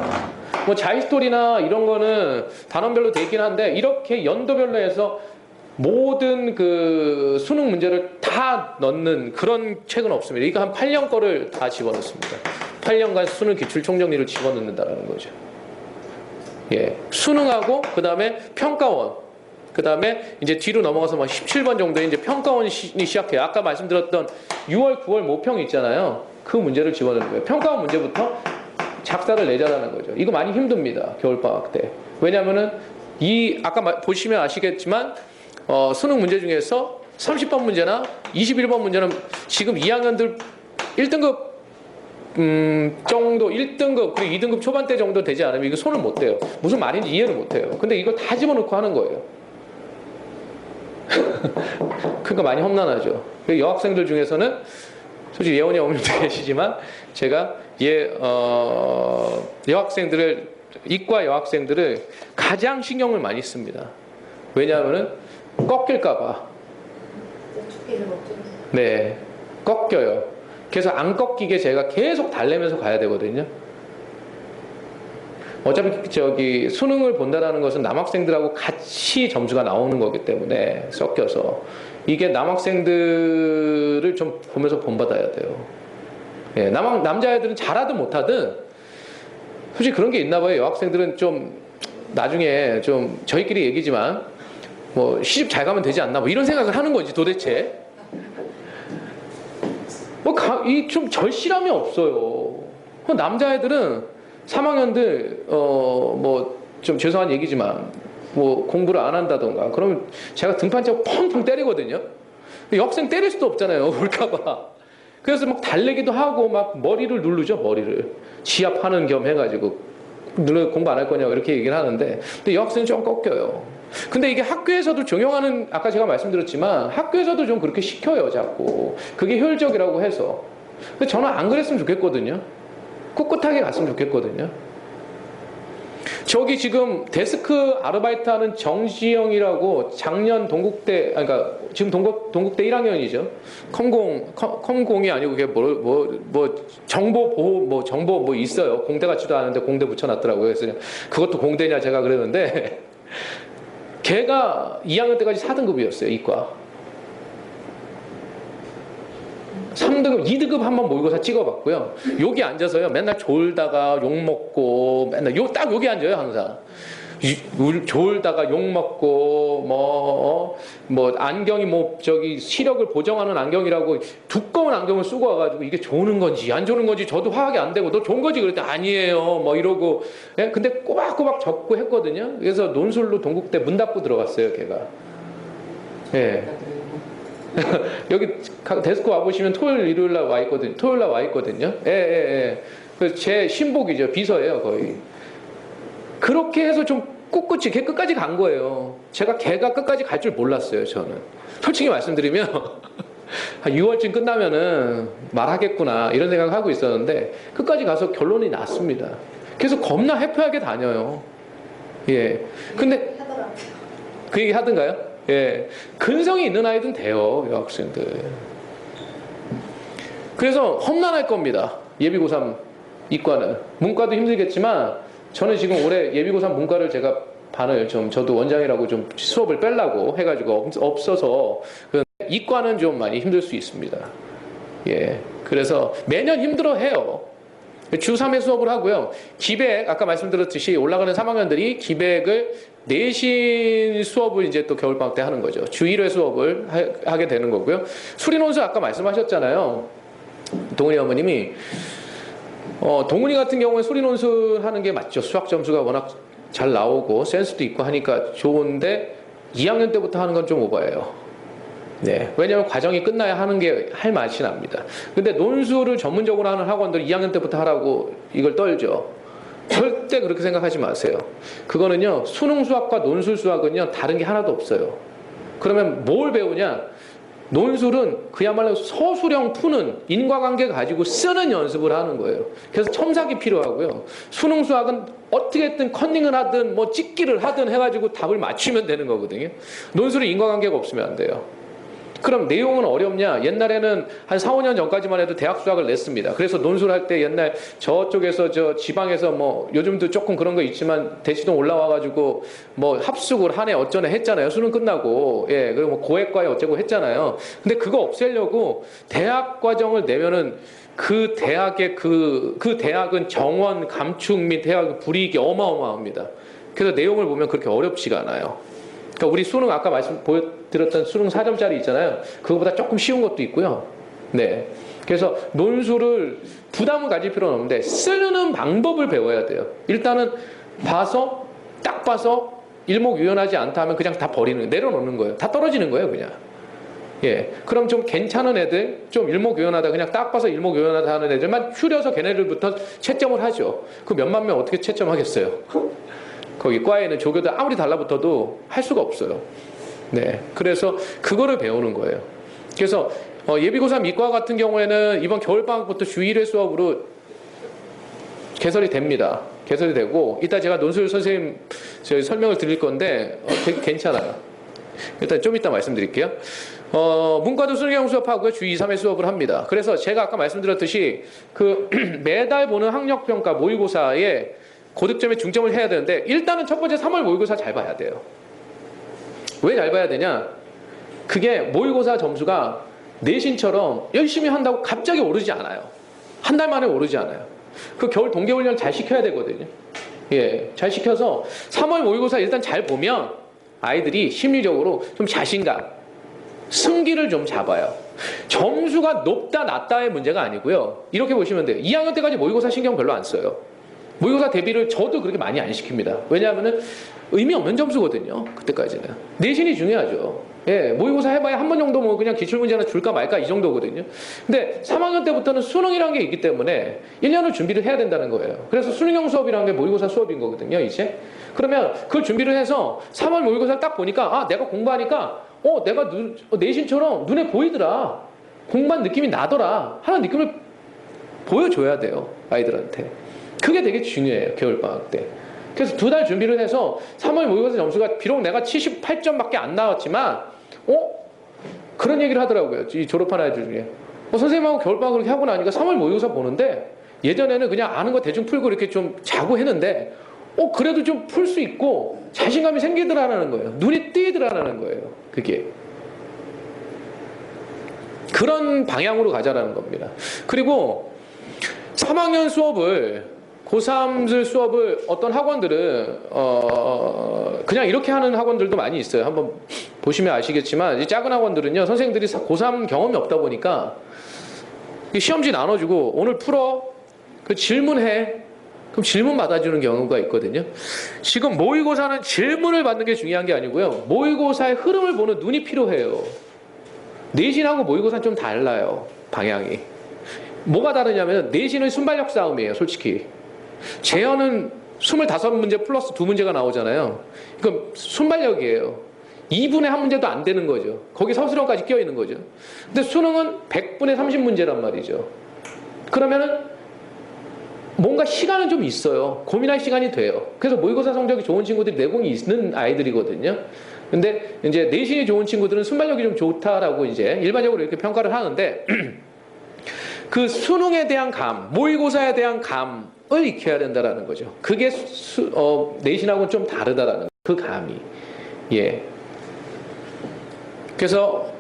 [SPEAKER 1] 뭐 자히스토리나 이런 거는 단원별로 돼 있긴 한데 이렇게 연도별로 해서 모든 그 수능 문제를 다 넣는 그런 책은 없습니다. 이거 한 8년 거를 다 집어넣습니다. 8년간 수능 기출 총정리를 집어넣는다라는 거죠. 예. 수능하고 그다음에 평가원. 그다음에 이제 뒤로 넘어가서 막 17번 정도에 이제 평가원이 시작해요. 아까 말씀드렸던 6월, 9월 모평 있잖아요. 그 문제를 집어넣는 거예요. 평가원 문제부터 작사를 내자라는 거죠. 이거 많이 힘듭니다. 겨울방학 때. 왜냐면은 아까 보시면 아시겠지만 수능 문제 중에서 30번 문제나 21번 문제는 지금 2학년들 1등급 정도 1등급 그리고 2등급 초반대 정도 되지 않으면 이거 손을 못 대요. 무슨 말인지 이해를 못 해요. 근데 이걸 다 집어넣고 하는 거예요. 그러니까 많이 험난하죠. 여학생들 중에서는 솔직히 예원이 어머님도 계시지만 제가 여학생들을 이과 여학생들을 가장 신경을 많이 씁니다. 왜냐하면은 꺾일까봐. 네, 꺾여요. 그래서 안 꺾이게 제가 계속 달래면서 가야 되거든요. 어차피 수능을 본다라는 것은 남학생들하고 같이 점수가 나오는 거기 때문에 섞여서 이게 남학생들을 좀 보면서 본받아야 돼요. 예, 남자애들은 잘하든 못하든 솔직히 그런 게 있나 봐요. 여학생들은 좀 나중에 좀 저희끼리 얘기지만 뭐 시집 잘 가면 되지 않나 뭐 이런 생각을 하는 건지 도대체 좀 절실함이 없어요. 남자애들은 3학년들 뭐 좀 죄송한 얘기지만 뭐 공부를 안 한다던가 그러면 제가 등판짝 펑펑 때리거든요. 여학생 때릴 수도 없잖아요. 울까봐. 그래서 막 달래기도 하고 막 머리를 누르죠. 머리를 지압하는 겸 해가지고 너네 공부 안 할 거냐고 이렇게 얘기를 하는데 근데 여학생은 좀 꺾여요. 근데 이게 학교에서도 적용하는 아까 제가 말씀드렸지만 학교에서도 좀 그렇게 시켜요. 자꾸 그게 효율적이라고 해서. 근데 저는 안 그랬으면 좋겠거든요. 꿋꿋하게 갔으면 좋겠거든요. 저기 지금 데스크 아르바이트 하는 정지영이라고 작년 동국대, 그러니까 지금 동국대 1학년이죠. 컴공이 아니고 그게 정보 보호, 정보 뭐 있어요. 공대 같지도 않은데 공대 붙여놨더라고요. 그래서 그것도 공대냐 제가 그러는데 걔가 2학년 때까지 4등급이었어요. 이과. 3등급, 2등급 한번 모의고사 찍어봤고요. 여기 앉아서요. 맨날 졸다가 욕먹고, 맨날 딱 여기 앉아요, 항상. 졸다가 욕먹고, 안경이 시력을 보정하는 안경이라고 두꺼운 안경을 쓰고 와가지고 이게 좋은 건지 안 좋은 건지 저도 화학이 안 되고 너 좋은 거지? 그랬더니 아니에요. 이러고. 근데 꼬박꼬박 적고 했거든요. 그래서 논술로 동국대 문 닫고 들어갔어요, 걔가. 예. 여기 데스크 와보시면 토요일, 일요일 날 와 있거든요. 토요일 날 와 있거든요. 예. 제 신복이죠. 비서예요, 거의. 그렇게 해서 좀 꿋꿋이 걔 끝까지 간 거예요. 걔가 끝까지 갈 줄 몰랐어요, 저는. 솔직히 말씀드리면, 한 6월쯤 끝나면은 말하겠구나, 이런 생각을 하고 있었는데, 끝까지 가서 결론이 났습니다. 그래서 겁나 해프하게 다녀요. 예. 근데, 그 얘기 하던가요? 예, 근성이 있는 아이들은 돼요, 여학생들. 그래서 험난할 겁니다. 예비고3 이과는. 문과도 힘들겠지만 저는 지금 올해 예비고3 문과를 제가 반을 저도 원장이라고 좀 수업을 빼려고 해가지고 없어서 이과는 좀 많이 힘들 수 있습니다. 예, 그래서 매년 힘들어해요. 주 3회 수업을 하고요. 기백, 아까 말씀드렸듯이 올라가는 3학년들이 기백을 내신 수업을 이제 또 겨울방학 때 하는 거죠. 주 1회 수업을 하게 되는 거고요. 수리논술 아까 말씀하셨잖아요. 동훈이 어머님이. 동훈이 같은 경우에 수리논술 하는 게 맞죠. 수학 점수가 워낙 잘 나오고 센스도 있고 하니까 좋은데 2학년 때부터 하는 건 좀 오버예요. 네. 왜냐하면 과정이 끝나야 하는 게 할 맛이 납니다. 근데 논술을 전문적으로 하는 학원들 2학년 때부터 하라고 이걸 떨죠. 절대 그렇게 생각하지 마세요. 그거는요, 수능 수학과 논술 수학은요, 다른 게 하나도 없어요. 그러면 뭘 배우냐? 논술은 그야말로 서술형 푸는 인과관계 가지고 쓰는 연습을 하는 거예요. 그래서 첨삭이 필요하고요. 수능 수학은 어떻게든 컨닝을 하든 뭐 찍기를 하든 해가지고 답을 맞추면 되는 거거든요. 논술은 인과관계가 없으면 안 돼요. 그럼 내용은 어렵냐? 옛날에는 한 4, 5년 전까지만 해도 대학 수학을 냈습니다. 그래서 논술할 때 옛날 저쪽에서 저 지방에서 뭐 요즘도 조금 그런 거 있지만 대치동 올라와가지고 뭐 합숙을 한 해 어쩌네 했잖아요. 수능 끝나고. 예, 그리고 뭐 고액과에 어쩌고 했잖아요. 근데 그거 없애려고 대학 과정을 내면은 그 대학의 그 대학은 정원, 감축 및 대학 불이익이 어마어마합니다. 그래서 내용을 보면 그렇게 어렵지가 않아요. 그러니까 우리 수능 아까 보여드렸던 수능 4점짜리 있잖아요. 그거보다 조금 쉬운 것도 있고요. 네. 그래서 논술을 부담을 가질 필요는 없는데 쓰는 방법을 배워야 돼요. 일단은 딱 봐서 일목요연하지 않다 하면 그냥 다 버리는 거예요. 내려놓는 거예요. 다 떨어지는 거예요, 그냥. 예. 그럼 좀 괜찮은 애들, 좀 일목요연하다, 그냥 딱 봐서 일목요연하다 하는 애들만 추려서 걔네들부터 채점을 하죠. 그 몇만 명 어떻게 채점하겠어요? 거기 과에는 조교들 아무리 달라붙어도 할 수가 없어요. 네, 그래서 그거를 배우는 거예요. 그래서 예비고3 이과 같은 경우에는 이번 겨울방학부터 주 1회 수업으로 개설이 됩니다. 개설이 되고 이따 제가 논술 선생님 저희 설명을 드릴 건데 되게 괜찮아요. 일단 좀 이따 말씀드릴게요. 문과도 수능 수업하고요. 주 2, 3회 수업을 합니다. 그래서 제가 아까 말씀드렸듯이 그 매달 보는 학력평가 모의고사에 고득점에 중점을 해야 되는데 일단은 첫 번째 3월 모의고사 잘 봐야 돼요. 왜 잘 봐야 되냐? 그게 모의고사 점수가 내신처럼 열심히 한다고 갑자기 오르지 않아요. 한 달 만에 오르지 않아요. 그 겨울 동계훈련 잘 시켜야 되거든요. 예, 잘 시켜서 3월 모의고사 일단 잘 보면 아이들이 심리적으로 좀 자신감, 승기를 좀 잡아요. 점수가 높다 낮다의 문제가 아니고요. 이렇게 보시면 돼요. 2학년 때까지 모의고사 신경 별로 안 써요. 모의고사 대비를 저도 그렇게 많이 안 시킵니다. 왜냐하면 의미 없는 점수거든요. 그때까지는. 내신이 중요하죠. 예, 모의고사 해봐야 한 번 정도 뭐 그냥 기출문제 하나 줄까 말까 이 정도거든요. 근데 3학년 때부터는 수능이라는 게 있기 때문에 1년을 준비를 해야 된다는 거예요. 그래서 수능형 수업이라는 게 모의고사 수업인 거거든요, 이제. 그러면 그걸 준비를 해서 3월 모의고사를 딱 보니까 내가 공부하니까 내가 내신처럼 눈에 보이더라. 공부한 느낌이 나더라. 하는 느낌을 보여줘야 돼요, 아이들한테. 그게 되게 중요해요, 겨울방학 때. 그래서 2달 준비를 해서 3월 모의고사 점수가 비록 내가 78점밖에 안 나왔지만 그런 얘기를 하더라고요. 이 졸업한 아이들 중에. 선생님하고 겨울방학 그렇게 하고 나니까 3월 모의고사 보는데 예전에는 그냥 아는 거 대충 풀고 이렇게 좀 자고 했는데 그래도 좀 풀 수 있고 자신감이 생기더라는 거예요. 눈이 띄더라는 거예요. 그게. 그런 방향으로 가자라는 겁니다. 그리고 3학년 수업을 고3들 수업을 어떤 학원들은 그냥 이렇게 하는 학원들도 많이 있어요. 한번 보시면 아시겠지만 이 작은 학원들은요, 선생님들이 고3 경험이 없다 보니까 시험지 나눠주고 오늘 풀어, 그 질문해, 그럼 질문 받아주는 경우가 있거든요. 지금 모의고사는 질문을 받는 게 중요한 게 아니고요, 모의고사의 흐름을 보는 눈이 필요해요. 내신하고 모의고사는 좀 달라요, 방향이. 뭐가 다르냐면 내신은 순발력 싸움이에요, 솔직히. 재현은 25문제 플러스 2문제가 나오잖아요. 이건 순발력이에요. 2분의 1문제도 안 되는 거죠. 거기 서술형까지 껴있는 거죠. 근데 수능은 100분의 30문제란 말이죠. 그러면은 뭔가 시간은 좀 있어요. 고민할 시간이 돼요. 그래서 모의고사 성적이 좋은 친구들이 내공이 있는 아이들이거든요. 근데 이제 내신이 좋은 친구들은 순발력이 좀 좋다라고 이제 일반적으로 이렇게 평가를 하는데 그 수능에 대한 감, 모의고사에 대한 감을 익혀야 된다라는 거죠. 그게 내신하고는 좀 다르다라는 그 감이. 예. 그래서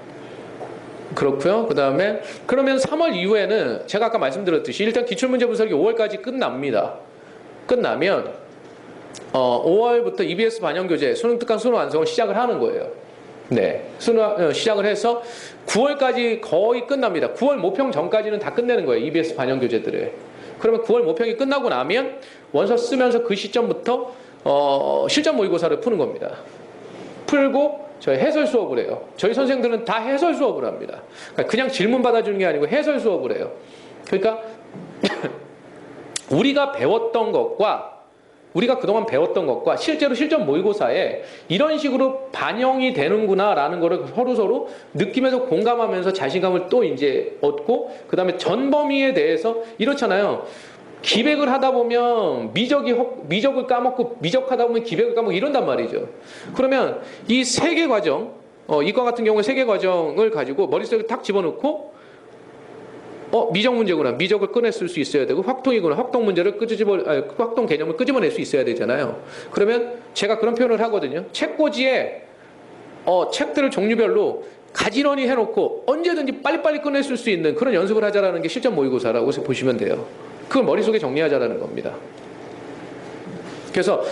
[SPEAKER 1] 그렇고요. 그다음에 그러면 3월 이후에는 제가 아까 말씀드렸듯이 일단 기출문제 분석이 5월까지 끝납니다. 끝나면 5월부터 EBS 반영 교재 수능 특강 수능 완성을 시작을 하는 거예요. 네, 시작을 해서 9월까지 거의 끝납니다. 9월 모평 전까지는 다 끝내는 거예요, EBS 반영 교재들을. 그러면 9월 모평이 끝나고 나면 원서 쓰면서 그 시점부터 실전 모의고사를 푸는 겁니다. 풀고 저희 해설 수업을 해요. 저희 선생들은 다 해설 수업을 합니다. 그러니까 그냥 질문 받아주는 게 아니고 해설 수업을 해요. 그러니까 우리가 배웠던 것과 우리가 그동안 배웠던 것과 실제로 실전 모의고사에 이런 식으로 반영이 되는구나라는 거를 서로 느끼면서 공감하면서 자신감을 또 이제 얻고, 그 다음에 전범위에 대해서 이렇잖아요. 기백을 하다 보면 미적을 까먹고, 미적하다 보면 기백을 까먹고 이런단 말이죠. 그러면 이 세 개 과정, 이과 같은 경우에 세 개 과정을 가지고 머릿속에 탁 집어넣고, 미적 문제구나. 미적을 꺼냈을 수 있어야 되고, 확통이구나. 확통 개념을 끄집어낼 수 있어야 되잖아요. 그러면 제가 그런 표현을 하거든요. 책꽂이에 책들을 종류별로 가지런히 해놓고 언제든지 빨리빨리 꺼냈을 수 있는 그런 연습을 하자라는 게 실전 모의고사라고 보시면 돼요. 그걸 머릿속에 정리하자라는 겁니다. 그래서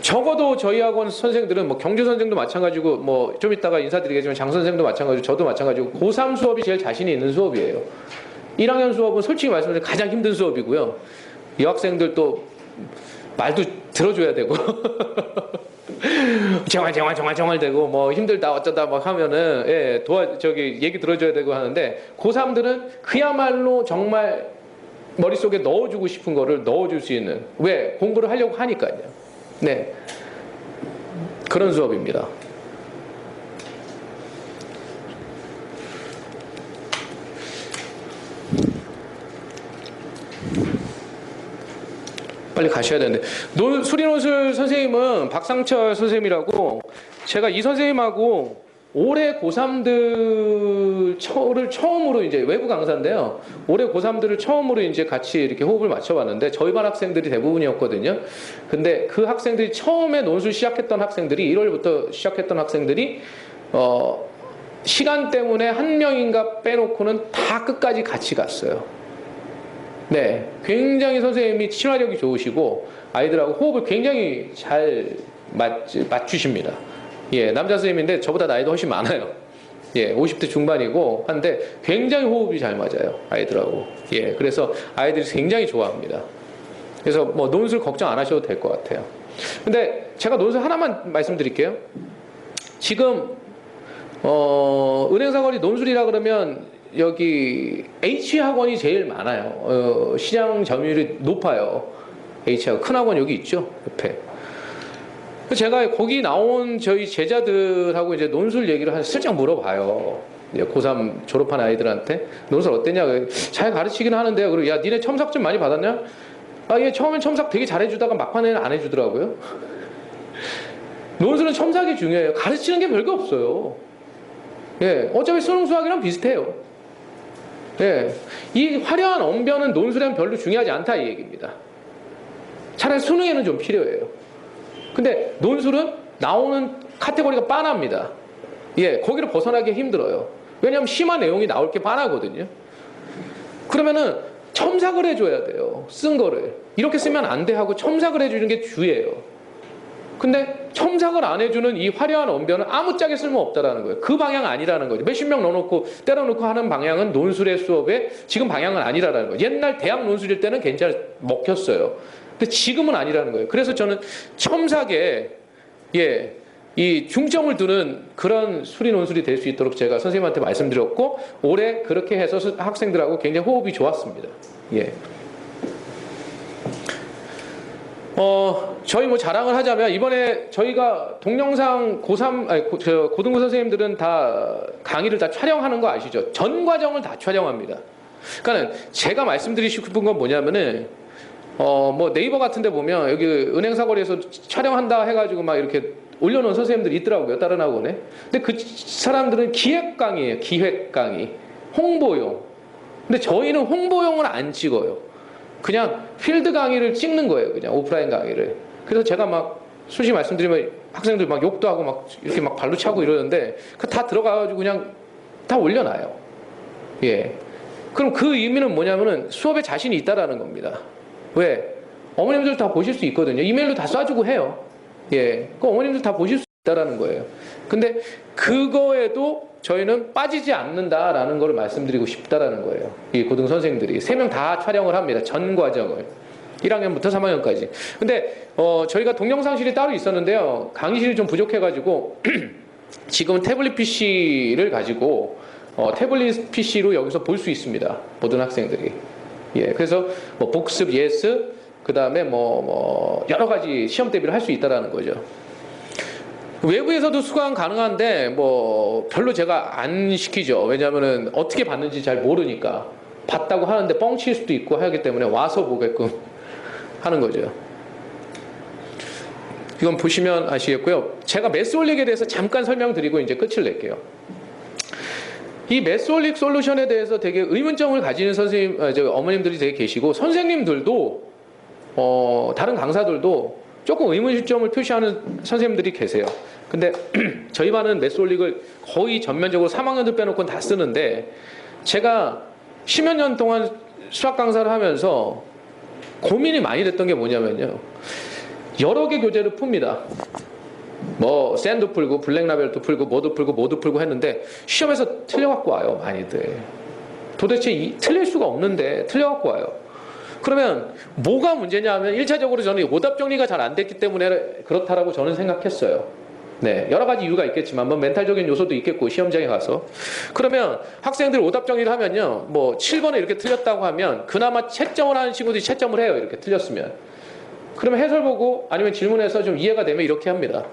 [SPEAKER 1] 적어도 저희 학원 선생들은 뭐 경주 선생도 마찬가지고, 뭐 좀 이따가 인사드리겠지만 장 선생도 마찬가지고 저도 마찬가지고 고3 수업이 제일 자신이 있는 수업이에요. 1학년 수업은 솔직히 말씀드리면 가장 힘든 수업이고요. 여학생들도 말도 들어줘야 되고 정말 되고 뭐 힘들다 어쩌다 막 하면은 얘기 들어줘야 되고 하는데, 고3들은 그야말로 정말 머릿속에 넣어주고 싶은 거를 넣어줄 수 있는, 왜? 공부를 하려고 하니까요. 네, 그런 수업입니다. 빨리 가셔야 되는데, 수리논술 선생님은 박상철 선생님이라고, 제가 이 선생님하고 올해 고3들을 처음으로 이제 외부 강사인데요. 올해 고3들을 처음으로 이제 같이 이렇게 호흡을 맞춰봤는데, 저희 반 학생들이 대부분이었거든요. 근데 그 학생들이 처음에 논술 시작했던 학생들이 1월부터 시작했던 학생들이 시간 때문에 한 명인가 빼놓고는 다 끝까지 같이 갔어요. 네, 굉장히 선생님이 친화력이 좋으시고 아이들하고 호흡을 굉장히 잘 맞추십니다. 예, 남자 선생님인데 저보다 나이도 훨씬 많아요. 예, 50대 중반이고 한데 굉장히 호흡이 잘 맞아요, 아이들하고. 예, 그래서 아이들이 굉장히 좋아합니다. 그래서 뭐 논술 걱정 안 하셔도 될 것 같아요. 근데 제가 논술 하나만 말씀드릴게요. 지금 은행사거리 논술이라 그러면 여기 H학원이 제일 많아요. 시장 점유율이 높아요. H학원. 큰 학원 여기 있죠, 옆에. 제가 거기 나온 저희 제자들하고 이제 논술 얘기를 슬쩍 물어봐요. 고3 졸업한 아이들한테 논술 어땠냐? 잘 가르치긴 하는데요. 그리고 야, 니네 첨삭 좀 많이 받았냐? 얘 처음엔 첨삭 되게 잘해주다가 막판에는 안 해주더라고요. 논술은 첨삭이 중요해요. 가르치는 게 별게 없어요. 예, 어차피 수능 수학이랑 비슷해요. 예, 이 화려한 언변은 논술에는 별로 중요하지 않다 이 얘기입니다. 차라리 수능에는 좀 필요해요. 근데 논술은 나오는 카테고리가 빤합니다. 예, 거기를 벗어나기 힘들어요. 왜냐하면 심한 내용이 나올 게 빤하거든요. 그러면은 첨삭을 해줘야 돼요. 쓴 거를. 이렇게 쓰면 안 돼 하고 첨삭을 해주는 게 주예요. 근데 첨삭을 안 해주는 이 화려한 언변은 아무짝에 쓸모없다라는 거예요. 그 방향 아니라는 거죠. 몇십 명 넣어놓고 때려놓고 하는 방향은 논술의 수업의 지금 방향은 아니라는 거예요. 옛날 대학 논술일 때는 먹혔어요. 근데 지금은 아니라는 거예요. 그래서 저는 첨삭에 이 중점을 두는 그런 수리 논술이 될 수 있도록 제가 선생님한테 말씀드렸고, 올해 그렇게 해서 학생들하고 굉장히 호흡이 좋았습니다. 예. 저희 뭐 자랑을 하자면 이번에 저희가 동영상 고등부 선생님들은 다 강의를 다 촬영하는 거 아시죠? 전 과정을 다 촬영합니다. 그러니까 제가 말씀드리고 싶은 건 뭐냐면은 뭐 네이버 같은 데 보면 여기 은행사거리에서 촬영한다 해가지고 막 이렇게 올려놓은 선생님들이 있더라고요, 다른 학원에. 근데 그 사람들은 기획 강의예요, 기획 강의. 홍보용. 근데 저희는 홍보용을 안 찍어요. 그냥 필드 강의를 찍는 거예요, 그냥 오프라인 강의를. 그래서 제가 막 솔직히 말씀드리면 학생들 막 욕도 하고 막 이렇게 막 발로 차고 이러는데 그 다 들어가가지고 그냥 다 올려놔요. 예. 그럼 그 의미는 뭐냐면은 수업에 자신이 있다라는 겁니다. 왜? 어머님들 다 보실 수 있거든요. 이메일로 다 쏴주고 해요. 예. 그 어머님들 다 보실 수 있다라는 거예요. 근데 그거에도 저희는 빠지지 않는다라는 걸 말씀드리고 싶다라는 거예요. 이 고등 선생들이 3명 다 촬영을 합니다. 전 과정을. 1학년부터 3학년까지. 근데 저희가 동영상실이 따로 있었는데요. 강의실이 좀 부족해가지고 지금은 태블릿 PC를 가지고 태블릿 PC로 여기서 볼 수 있습니다. 모든 학생들이. 예, 그래서 뭐 복습, 예스, 그 다음에 여러 가지 시험 대비를 할 수 있다라는 거죠. 외부에서도 수강 가능한데 별로 제가 안 시키죠. 왜냐하면은 어떻게 받는지 잘 모르니까. 봤다고 하는데 뻥칠 수도 있고 하기 때문에 와서 보게끔 하는 거죠. 이건 보시면 아시겠고요. 제가 매스홀릭에 대해서 잠깐 설명드리고 이제 끝을 낼게요. 이 매스홀릭 솔루션에 대해서 되게 의문점을 가지는 선생님, 어머님들이 되게 계시고, 선생님들도 다른 강사들도 조금 의문점을 표시하는 선생님들이 계세요. 근데 저희 반은 매스홀릭을 거의 전면적으로 3학년들 빼놓고는 다 쓰는데, 제가 10여 년 동안 수학 강사를 하면서 고민이 많이 됐던 게 뭐냐면요, 여러 개 교재를 풉니다. 샌도 풀고 블랙라벨도 풀고 뭐도 풀고 했는데 시험에서 틀려갖고 와요, 많이들. 도대체 틀릴 수가 없는데 틀려갖고 와요. 그러면 뭐가 문제냐 하면 1차적으로 저는 오답 정리가 잘 안 됐기 때문에 그렇다라고 저는 생각했어요. 네, 여러 가지 이유가 있겠지만 멘탈적인 요소도 있겠고, 시험장에 가서. 그러면 학생들 오답 정리를 하면요, 7번에 이렇게 틀렸다고 하면 그나마 채점을 하는 친구들이 채점을 해요, 이렇게 틀렸으면. 그러면 해설 보고 아니면 질문해서 좀 이해가 되면 이렇게 합니다.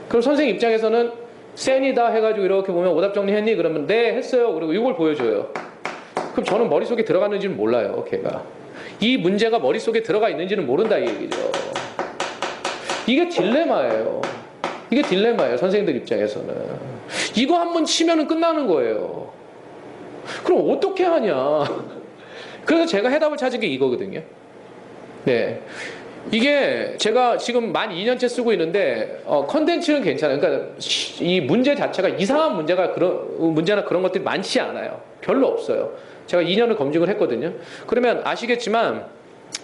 [SPEAKER 1] 그럼 선생님 입장에서는 센이다 해가지고 이렇게 보면 오답 정리했니? 그러면 네 했어요. 그리고 이걸 보여줘요. 그럼 저는 머릿속에 들어갔는지는 몰라요, 걔가. 이 문제가 머릿속에 들어가 있는지는 모른다 이 얘기죠. 이게 딜레마예요. 이게 딜레마예요, 선생님들 입장에서는. 이거 한번 치면은 끝나는 거예요. 그럼 어떻게 하냐. 그래서 제가 해답을 찾은 게 이거거든요. 네. 이게 제가 지금 만 2년째 쓰고 있는데 컨텐츠는 괜찮아요. 그러니까 이 문제 자체가 이상한 문제나 그런 것들이 많지 않아요. 별로 없어요. 제가 2년을 검증을 했거든요. 그러면 아시겠지만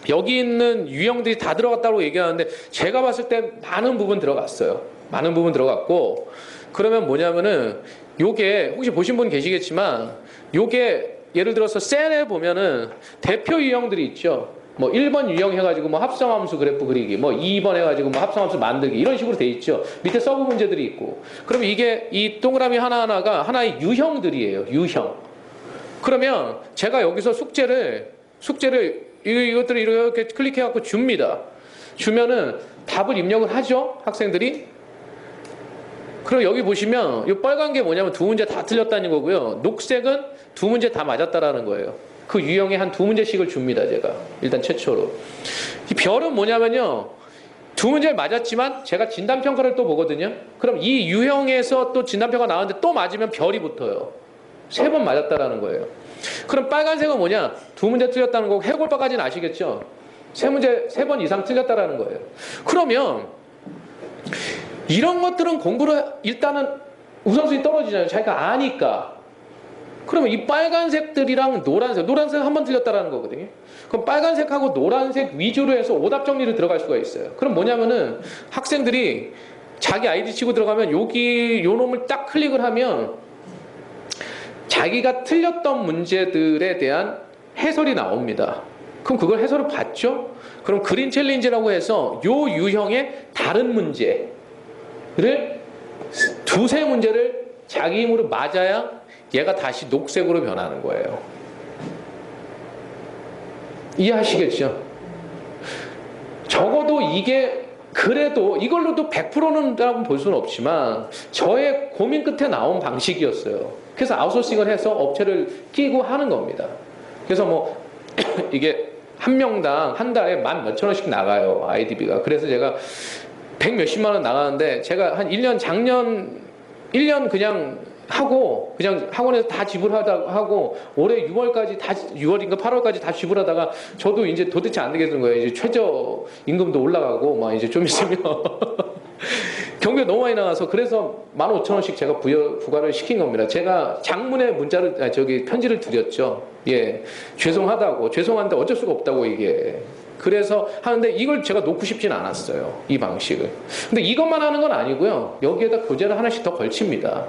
[SPEAKER 1] 여기 있는 유형들이 다 들어갔다고 얘기하는데 제가 봤을 때 많은 부분 들어갔어요. 많은 부분 들어갔고, 그러면 뭐냐면은 요게 혹시 보신 분 계시겠지만 요게 예를 들어서 셀에 보면은 대표 유형들이 있죠. 1번 유형 해가지고 합성함수 그래프 그리기, 2번 해가지고 합성함수 만들기, 이런 식으로 돼 있죠. 밑에 서브 문제들이 있고. 그러면 이게 이 동그라미 하나하나가 하나의 유형들이에요. 유형. 그러면 제가 여기서 숙제를 이것들을 이렇게 클릭해갖고 줍니다. 주면은 답을 입력을 하죠, 학생들이. 그리고 여기 보시면 이 빨간 게 뭐냐면 두 문제 다 틀렸다는 거고요. 녹색은 두 문제 다 맞았다라는 거예요. 그 유형에 한 두 문제씩을 줍니다, 제가. 일단 최초로. 이 별은 뭐냐면요, 두 문제를 맞았지만 제가 진단평가를 또 보거든요. 그럼 이 유형에서 또 진단평가 나왔는데 또 맞으면 별이 붙어요. 3번 맞았다라는 거예요. 그럼 빨간색은 뭐냐? 두 문제 틀렸다는 거고, 해골바까지는 아시겠죠? 3번 이상 틀렸다라는 거예요. 그러면 이런 것들은 공부를 일단은 우선순위 떨어지잖아요. 자기가 아니까. 그러면 이 빨간색들이랑 노란색 한 번 틀렸다라는 거거든요. 그럼 빨간색하고 노란색 위주로 해서 오답 정리를 들어갈 수가 있어요. 그럼 뭐냐면은 학생들이 자기 아이디 치고 들어가면 여기 요 놈을 딱 클릭을 하면 자기가 틀렸던 문제들에 대한 해설이 나옵니다. 그럼 그걸 해설을 봤죠? 그럼 그린 챌린지라고 해서 요 유형의 다른 문제를 두세 문제를 자기 힘으로 맞아야 얘가 다시 녹색으로 변하는 거예요. 이해하시겠죠? 적어도 이게 그래도 이걸로도 100%는 볼 수는 없지만 저의 고민 끝에 나온 방식이었어요. 그래서 아웃소싱을 해서 업체를 끼고 하는 겁니다. 그래서 이게 한 명당 한 달에 10,000몇천 원씩 나가요, 아이디비가. 그래서 제가 100 몇십만 원 나가는데 제가 한 1년, 작년 1년 그냥 하고 그냥 학원에서 다 지불하고 올해 6월까지 다 6월인가 8월까지 다 지불하다가 저도 이제 도대체 안 되겠는 거예요. 이제 최저 임금도 올라가고 막 이제 좀 있으면 경비가 너무 많이 나와서 그래서 15,000원씩 제가 부과를 시킨 겁니다. 제가 장문에 편지를 드렸죠. 예, 죄송한데 어쩔 수가 없다고 이게. 그래서 하는데 이걸 제가 놓고 싶진 않았어요, 이 방식을. 근데 이것만 하는 건 아니고요. 여기에다 교재를 하나씩 더 걸칩니다.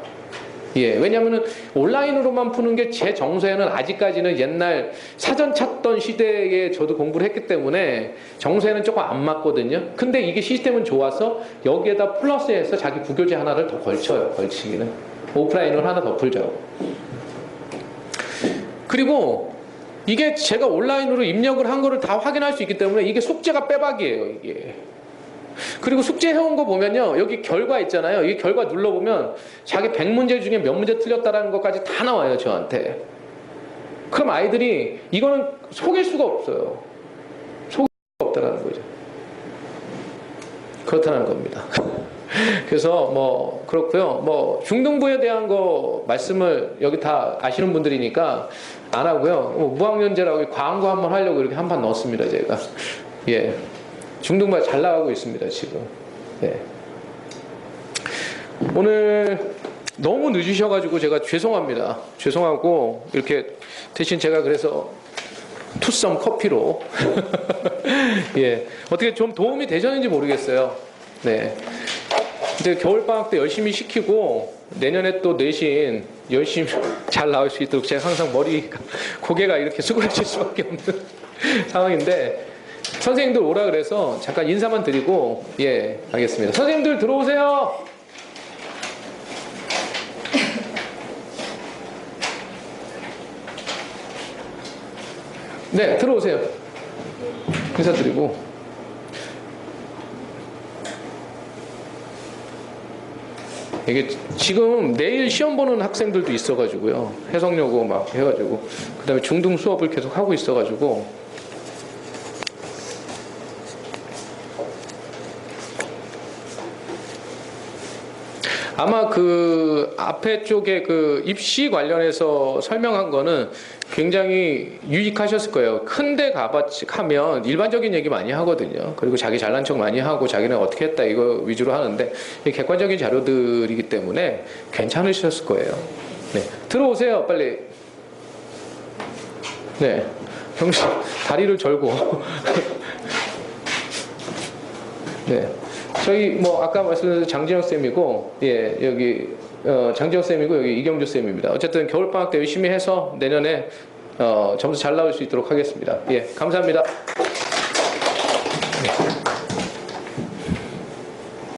[SPEAKER 1] 예, 왜냐면은 온라인으로만 푸는 게 제 정서에는 아직까지는 옛날 사전 찾던 시대에 저도 공부를 했기 때문에 정서에는 조금 안 맞거든요. 근데 이게 시스템은 좋아서 여기에다 플러스해서 자기 부교재 하나를 더 걸쳐요, 걸치기는. 오프라인으로 하나 더 풀자고. 그리고 이게 제가 온라인으로 입력을 한 거를 다 확인할 수 있기 때문에 이게 숙제가 빼박이에요, 이게. 그리고 숙제 해온 거 보면요, 여기 결과 있잖아요. 이 결과 눌러보면 자기 100문제 중에 몇 문제 틀렸다라는 것까지 다 나와요, 저한테. 그럼 아이들이 이거는 속일 수가 없어요. 속일 수가 없다라는 거죠. 그렇다는 겁니다. 그래서 뭐 그렇고요. 뭐 중등부에 대한 거 말씀을 여기 다 아시는 분들이니까 안 하고요. 뭐 무학년제라고 광고 한번 하려고 이렇게 한 판 넣었습니다, 제가. 예. 중등부 잘 나가고 있습니다, 지금. 네. 오늘 너무 늦으셔가지고 제가 죄송합니다. 죄송하고, 이렇게 대신 제가 그래서 투썸 커피로. 예. 어떻게 좀 도움이 되셨는지 모르겠어요. 네. 근데 겨울방학 때 열심히 시키고, 내년에 또 내신 열심히 잘 나올 수 있도록 제가 항상 고개가 이렇게 수그러질 수밖에 없는 상황인데, 선생님들 오라 그래서 잠깐 인사만 드리고, 예, 알겠습니다. 선생님들 들어오세요. 네, 들어오세요. 인사드리고. 이게 지금 내일 시험 보는 학생들도 있어가지고요. 해석여고 막 해가지고. 그 다음에 중등 수업을 계속 하고 있어가지고. 아마 그 앞에 쪽에 그 입시 관련해서 설명한 거는 굉장히 유익하셨을 거예요. 큰데 가면 일반적인 얘기 많이 하거든요. 그리고 자기 잘난 척 많이 하고 자기는 어떻게 했다 이거 위주로 하는데 객관적인 자료들이기 때문에 괜찮으셨을 거예요. 네. 들어오세요, 빨리. 네. 형님, 다리를 절고. 네. 저희 뭐 아까 말씀드린 장진영 쌤이고, 예, 여기 장진영 쌤이고 여기 이경주 쌤입니다. 어쨌든 겨울 방학 때 열심히 해서 내년에 점수 잘 나올 수 있도록 하겠습니다. 예, 감사합니다.